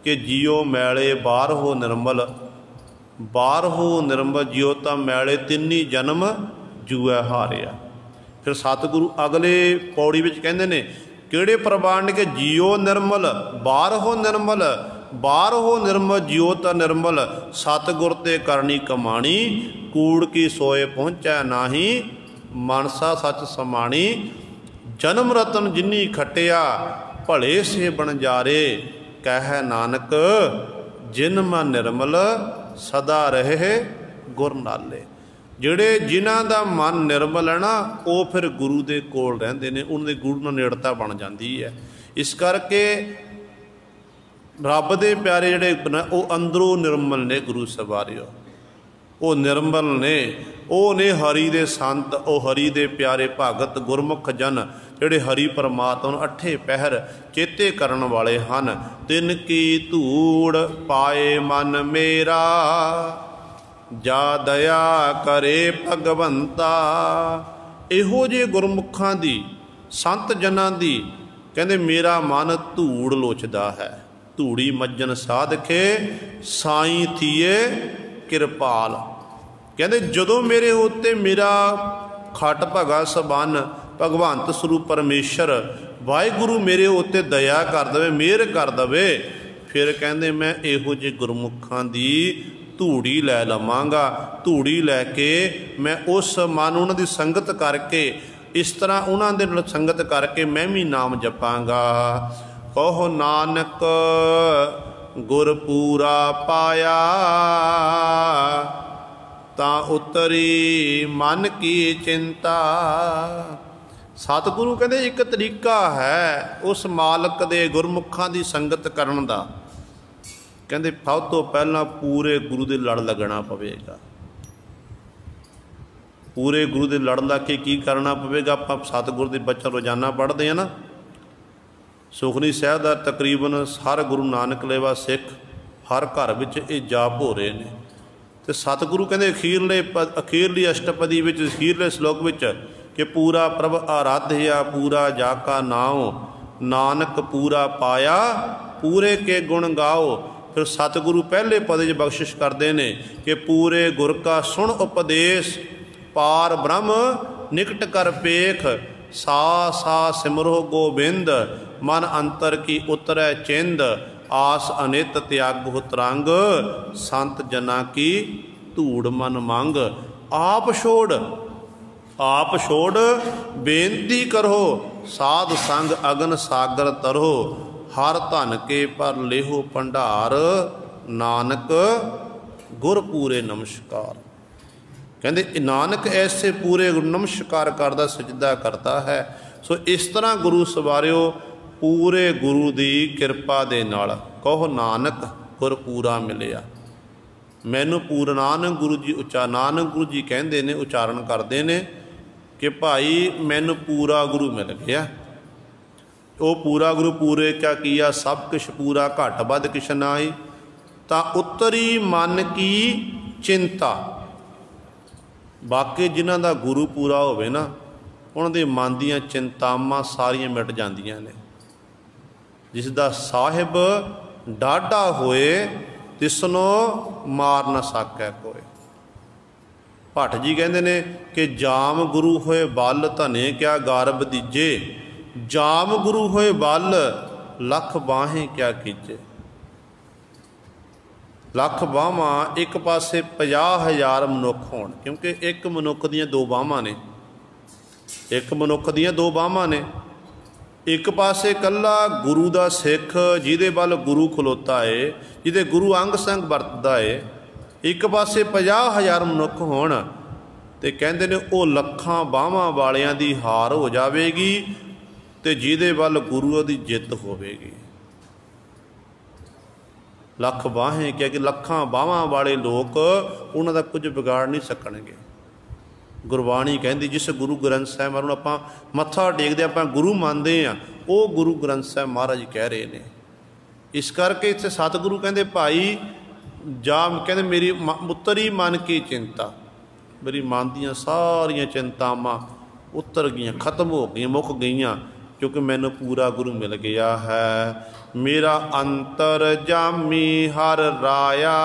कि जियो मैले बाहर हो निर्मल, बाहर हो निर्मल जियो तां मैले तिन्नी जन्म जूए हारिया। फिर सतगुरु अगले पौड़ी विच कहंदे ने किहड़े प्रवान ने कि जियो निर्मल बाहर हो निर्मल, बाहर हो निर्मल जियो तां निर्मल, सतगुर ते करनी कमाणी, कूड़ की सोए पहुँचै नाही, मानसा सच समाणी, जन्म रतन जिन्नी खटिया, भले से बनजारे, कह नानक जिन मन निर्मल, सदा रहे गुर नाले। जिहड़े जिन्हां दा मन निर्मल है ना, वो फिर गुरु दे कोल रहिंदे ने, उन्हां दे गुरु नाल नेड़ता बन जाती है। इस करके रब दे प्यारे जिहड़े वो अंदरों निर्मल ने, गुरु सवारियो वो निर्मल ने, वो ने हरि दे संत, वो हरि दे प्यारे भगत गुरमुख जन जिहड़े हरि परमात्मा नूं अठे पहर चेते करन वाले हन। तिन की धूड़ पाए मन मेरा, जा दया करे भगवंता। इहो जे गुरमुखां दी, संत जनां दी कहंदे मेरा मन धूड़ लोचदा है। धूड़ी मज्जन साधके साई थीए किरपाल। कहते जदों मेरे उत्ते मेरा खट भगा सबन भगवंत स्वरूप परमेश्वर वाहिगुरु मेरे उत्ते दया कर दवे, मेहर कर दवे, फिर कहते मैं इहो जे गुरमुखां दी धूड़ी लै लवांगा। धूड़ी लैके मैं उस मन उन्हां दी संगत करके, इस तरह उन्हां दे नाल संगत करके मैं भी नाम जपांगा। कहो नानक गुर पूरा पाया, तां उतरी मन की चिंता। सतगुरु कहते एक तरीका है उस मालक दे गुरमुखां दी संगत करन दा। कहते सब तो पहला पूरे गुरु दे लड़ लगना पवेगा। पूरे गुरु दे लड़ लग के की करना पवेगा? आपां सतगुरु दे बचन रोजाना पढ़ते हैं ना। सुखनी साहिब दा तकरीबन हर गुरु नानक लेवा सिख हर घर विच ये जाप हो रहे हैं। तो सतगुरु कहते अखीरली अष्टपदी विच अखीरले श्लोक विच कि पूरा प्रभ आराध्या पूरा जाका नाओ, नानक पूरा पाया पूरे के गुण गाओ। फिर सतगुरु पहले पद च बख्शिश करते हैं कि पूरे गुर का सुन उपदेश, पार ब्रह्म निकट कर पेख, सा सा सिमरो गोबिंद, मन अंतर की उतरै चिंद, आस अनित त्यागो तरंग, संत जना की धूड़ मन मंग। आप छोड़ बेनती करो, साध संग अगन सागर तरो, हर धन के पर लेहो भंडार, नानक गुर पूरे नमस्कार। कहते नानक ऐसे पूरे नमस्कार करता सजदा करता है। सो इस तरह गुरु सवारियो पूरे गुरु की किरपा दे नाल कहो नानक गुर पूरा मिलिया। मैनू पूरा नानक गुरु जी नानक गुरु जी कहते ने उच्चारण करते हैं कि भाई मैनू पूरा गुरु मिल गया। वो पूरा गुरु पूरे क्या किया, सब कुछ पूरा घट बद किश नाई, ता उतरी मन की चिंता। बाकी जिन्हां दा गुरु पूरा होवे ना, उन्हां दे मन दीयां चिंतावां सारियां मिट जांदियां ने। जिस दा साहिब डाढ़ा होए, तिसनों मार न सकै कोई। भट्ट जी कहते ने कि जाम गुरु होए बल धने क्या गारब दीजे, जाम गुरु होए बल लख बाहें क्या कीजे। लख बाहां एक पासे 50,000 मनुख होण, क्योंकि एक मनुख दियां दो बाहां ने, एक मनुख दियां दो बाहां ने। एक पासे कल्ला गुरु दा सिख जिहदे बल गुरु खलोता है, जिहदे गुरु अंग संग वरतदा है, एक पासे 50,000 मनुख होण ते कहंदे ने वो लखां बाहां वालियां दी हार हो जावेगी ते जिहदे वल गुरु दी जित होवेगी। लख बाहें क्या कि लखां बाहां वाले लोग उन्हां दा कुछ बिगाड़ नहीं सकणगे। गुरबाणी कहती जिस गुरु ग्रंथ साहिब महाराज आपां मत्था टेकदे आपां गुरु मानते हैं, वो गुरु ग्रंथ साहिब महाराज कह रहे हैं। इस करके इत्थे सतगुरु कहते भाई जाम कहते मेरी उतरी मन की चिंता, मेरी मन दियाँ सारियां चिंतावां उतर गईयां, खत्म हो गई, मुक गईयां, क्योंकि मैनू पूरा गुरु मिल गया है। मेरा अंतर जामी हर राया,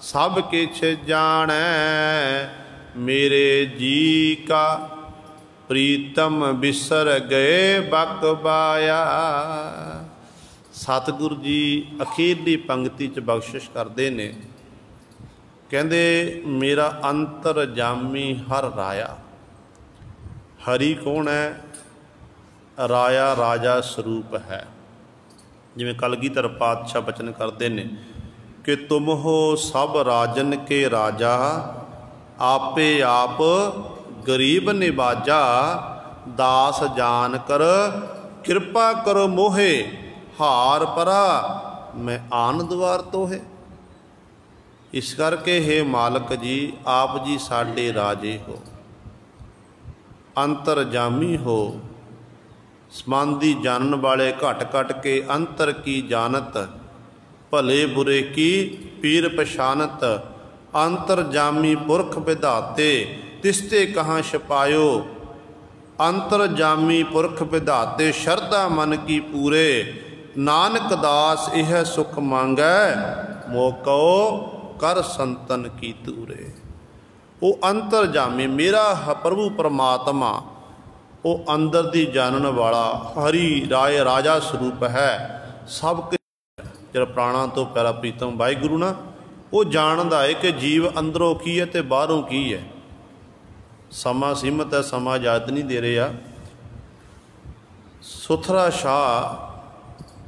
सब किछ जानै मेरे जी का, प्रीतम बिसर गए बकबाया। सतगुरु जी अखीरली पंक्ति च बख्शिश करते ने, कहते मेरा अंतर जामी हर राया। हरि कौन है? राया राजा स्वरूप है। जिवें कलगीधर पातशाह बचन करते ने कि तुम हो सब राजन के राजा, आपे आप गरीब निवाजा, दास जान कर कृपा करो मोहे, हार परा मैं आन द्वार तो है। इस करके हे मालक जी आप जी साडे राजे हो, अंतरजामी हो, समांधी जानन वाले घट घट के अंतर की जानत, भले बुरे की पीर पछानत, अंतरजामी पुरख विधाते तिसते कहाँ छपायो। अंतरजामी पुरख विधाते शरदा मन की पूरे, नानक दास यह सुख मांगै मोको कर संतन की तूरे। वो अंतरजामी मेरा प्रभु परमात्मा, वो अंदर दी जानन वाला हरि राय राजा स्वरूप है। सब जरा प्राणा तो पहला प्रीतम वाहिगुरु ना, वो जानदा है कि जीव अंदरों की है तो बाहरों की है। समा सीमित है, समा इजाजत नहीं दे रहा। सुथरा शाह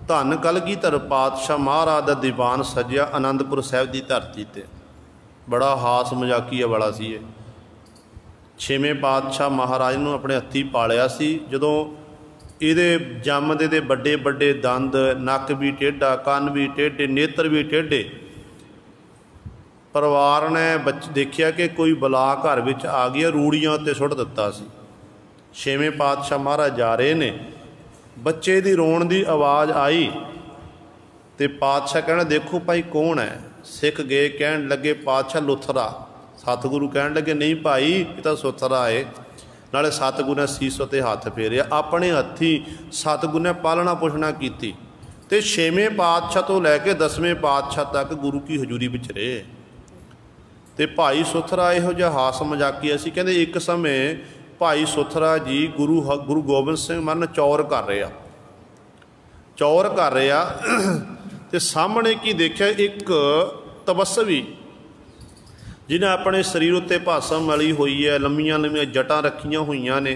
धन कलगीधर पातशाह महाराज का दीवान सजिया आनंदपुर साहिब की धरती ते, बड़ा हास मजाकीया वाला सी। छेवें पातशाह महाराज ने अपने हत्थी पालिया सी। जदों इहदे जमदे दे बड़े बड़े दंद, नक भी टेढ़ा, कन भी टेढ़े, नेत्र भी टेढ़े, परिवार ने देखिया कि कोई बला घर विच आ गई, रूड़ियां ते सुट दिता सी। छेवें पातशाह महाराज जा रहे ने, बच्चे दी रोण दी आवाज़ आई तो पातशाह कहना देखो भाई कौन है। सिख गए, कहन लगे पातशाह लुथरा। सतगुरु कहन लगे नहीं भाई ये तो सुथरा है। नाले सतगुरु ने सीस उत्ते हथ फेरिया, अपने हथी सतगुरु ने पालना पोषणा की। तो छेवें पातशाह तो लैके 10वें पातशाह तक गुरु की हजूरी विच रहे। तो भाई सुथरा इहो जिहा हास मजाकीया सी। कहंदे एक समय भाई सुथरा जी गुरु गोबिंद सिंह महाराज चौर कर रहे आ, चौर कर रहे आ ते सामने की देखिया एक तपस्वी जिन्हें अपने शरीर उत्ते भासा मली हुई है, लम्मियां लम्मियां जटां रखियां हुई ने,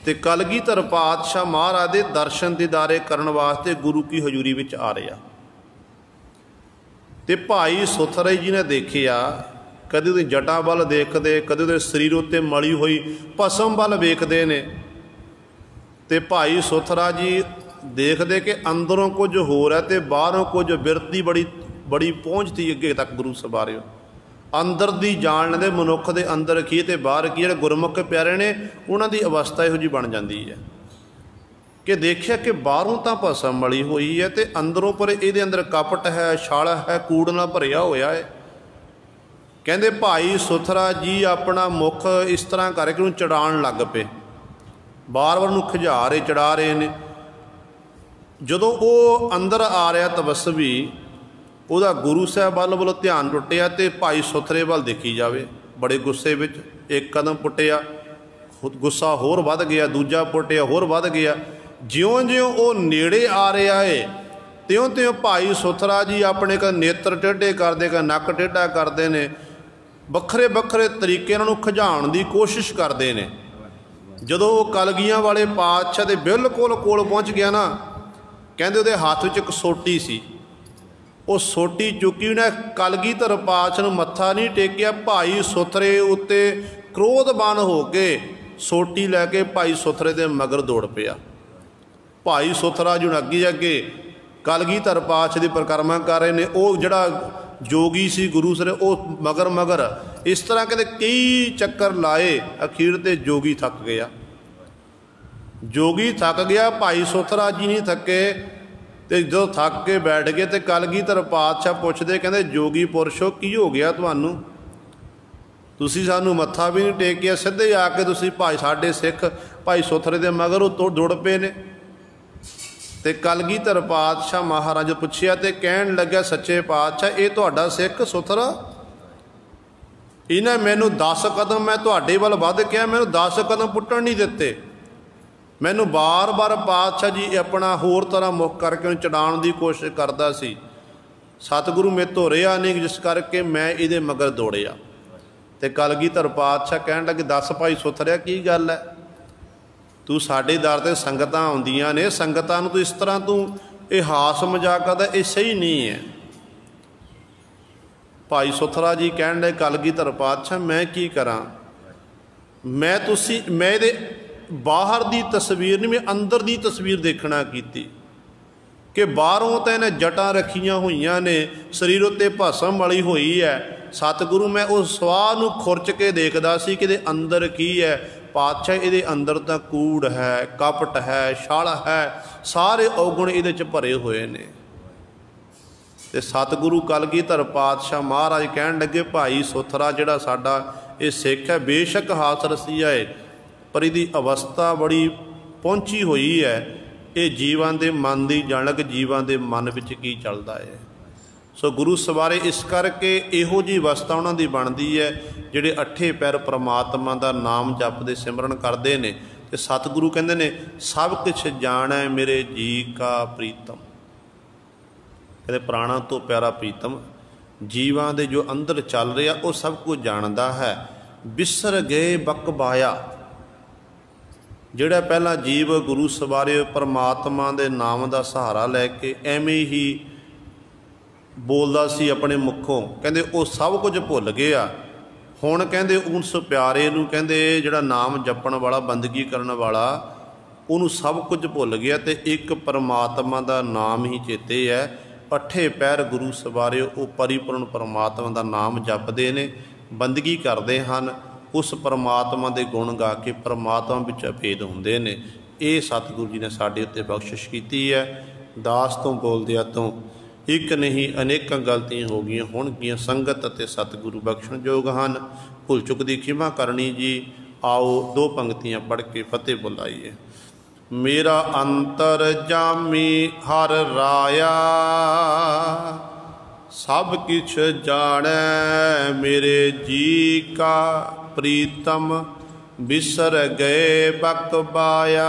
ते कलगीधर पातशाह महाराज दे दर्शन दीदारे करन वास्ते गुरु की हजूरी विच आ रहे आ। ते भाई सुथरे जी ने देखिया, कदे उहदी जटां वल देखदे, कदे उहदे शरीर उत्ते मली हुई भसम वल वेखदे ने। ते भाई सुथरा जी देखदे कि अंदरों कुछ होर है ते बाहरों कुछ बिरती बड़ी बड़ी पहुँचती अगे तक गुरु सवारियो। अंदर दी जान लेंदे मनुख दे अंदर की ते बाहर की। जिहड़े गुरमुख प्यारे ने उन्हां दी अवस्था इहो जी बन जाती है कि देखिया कि बाहरों तो भसम मली हुई है तो अंदरों पर ये अंदर कपट है, छल है, कूड़ नाल भरिया होया है। कहते भाई सुथरा जी अपना मुख इस तरह करके उन्हें चढ़ाण लग पे, बार बार उन्हें खिजा रहे चढ़ा रहे ने। जदों वो अंदर आ रहा तपस्वी, ਉਹਦਾ गुरु साहब वालों ध्यान टुटिया तो भाई सुथरे वाल देखी जाए, बड़े गुस्से में एक कदम पुटिया, गुस्सा होर वध गया, दूजा पुटिया होर वध गया। ज्यों ज्यों वो नेड़े आ रहा है त्यों त्यों भाई सुथरा जी अपने का नेत्र टेढ़े करते, का नक टेढ़ा करते हैं, ਵੱਖਰੇ ਵੱਖਰੇ तरीके इन्हों खिजाण की कोशिश करते हैं। जदों वो कलगियां वाले पातशाह के बिल्कुल कोल पहुँच गया ना, कहते वो हाथ में एक सोटी सी, वो सोटी चुकी ने कलगीधर पातशाह नूं मत्था नहीं टेकिया, भाई सुथरे उत्ते क्रोधवान हो के सोटी लैके भाई सुथरे के मगर दौड़ पिया। भाई सुथरा जी अगे अगे कलगीधर पातशाह की परिक्रमा कर रहे हैं। वो जिहड़ा जोगी सी गुरु सर वो मगर मगर इस तरह कहते कई चक्कर लाए, अखीर ते जोगी थक गया। जोगी थक गया, भाई सुथरा जी नहीं थके। तो जो थक के बैठ गए तो कलगीधर पातशाह पुछदे, कहते जोगी पुरुषो की हो गया तुहानू, तुसी सानू मत्था भी नहीं टेकिया, सीधे आके तुसी भाई साडे सिख भाई सुथरे दे मगर उतों दुड़ पे ने। तो कलगीधर पातशाह महाराज पुछया तो कहन लग्या, सच्चे पातशाह ये तुहाडा सिख सुथरा, इन्हें मैनू 10 कदम मैं तुहाडे वल वध के मैनू 10 कदम पुट्टण नहीं दिते। मैनू बार बार पातशाह जी अपना होर तरह मुख करके उन्हें चढ़ाने की कोशिश करता सी। सतगुरु मेरे तो रहा नहीं, जिस करके मैं ये मगर दौड़िया। तो कलगीधर पातशाह कहन लगे, दस भाई सुथरिया की गल है, तू साडे दर ते संगतां आउंदियां ने, संगतां नूं तू इस तरह तू ये हास मजाक करदा, ये सही नहीं है। भाई सुथरा जी कहन लगे, कलगीधर पातशाह मैं की करा, मैं ये बाहर की तस्वीर नहीं, मैं अंदर की तस्वीर देखना की कि बाहरों तो इन्हें जटां रखियां हुई ने, शरीर उत्ते भसम वाली हुई है। सतगुरु मैं उस स्वाह नूं खुरच के देखदा सी कि अंदर की है। पातशाह ये अंदर तो कूड़ है, कपट है, छल है, सारे अवगुण ये भरे हुए ने। तो सतगुरु कलगीधर पातशाह महाराज कहन लगे, भाई सुथरा जिहड़ा साडा ये सिख है बेशक हास रसीआ है, पर इसकी अवस्था बड़ी पहुँची हुई है। ये जीवां दे मन की जनक, जीवां दे मन विच की चलता है। सो गुरु सवारे इस करके इहो जी अवस्था उन्होंने बनती है जिहड़े अठे पैर परमात्मा का नाम जपदे सिमरन करते हैं। तो सतगुरु कहते हैं, सब कुछ जाणै मेरे जी का प्रीतम, कहते प्राणा तो प्यारा प्रीतम, जीवां दे जो अंदर चल रहा वो सब कुछ जानता है। बिसर गए बकबाया, जिहड़ा पहला जीव गुरु सवारे परमात्मा के नाम का सहारा लैके एवें ही बोलदा सी अपने मुखों, कहते वो सब कुछ भुल गया। हुण कहते उस प्यारे नूं कहते जिहड़ा नाम जपण वाला, बंदगी करन वाला, उन्होंने सब कुछ भुल गया। तो एक परमात्मा का नाम ही चेते है। अठे पैर गुरु सवारे वो परिपूर्ण परमात्मा का नाम जपते हैं, बंदगी करते हैं, उस परमात्मा के गुण गा के परमात्मा विच अभेद होंदे ने। ये सतगुरु जी ने साडे उत्ते बख्शिश की है। दास तो बोलदिया तो एक नहीं अनेकों गलतियां हो गई होणगियां, संगत अते सतगुरु बख्शण योग हैं। भुल चुक की खिमा करनी जी। आओ 2 पंक्तियां पढ़ के फतेह बुलाइए। मेरा अंतर जामी हर राया, सब किछ जानै मेरे जी का प्रीतम, बिसर गए बकबाया।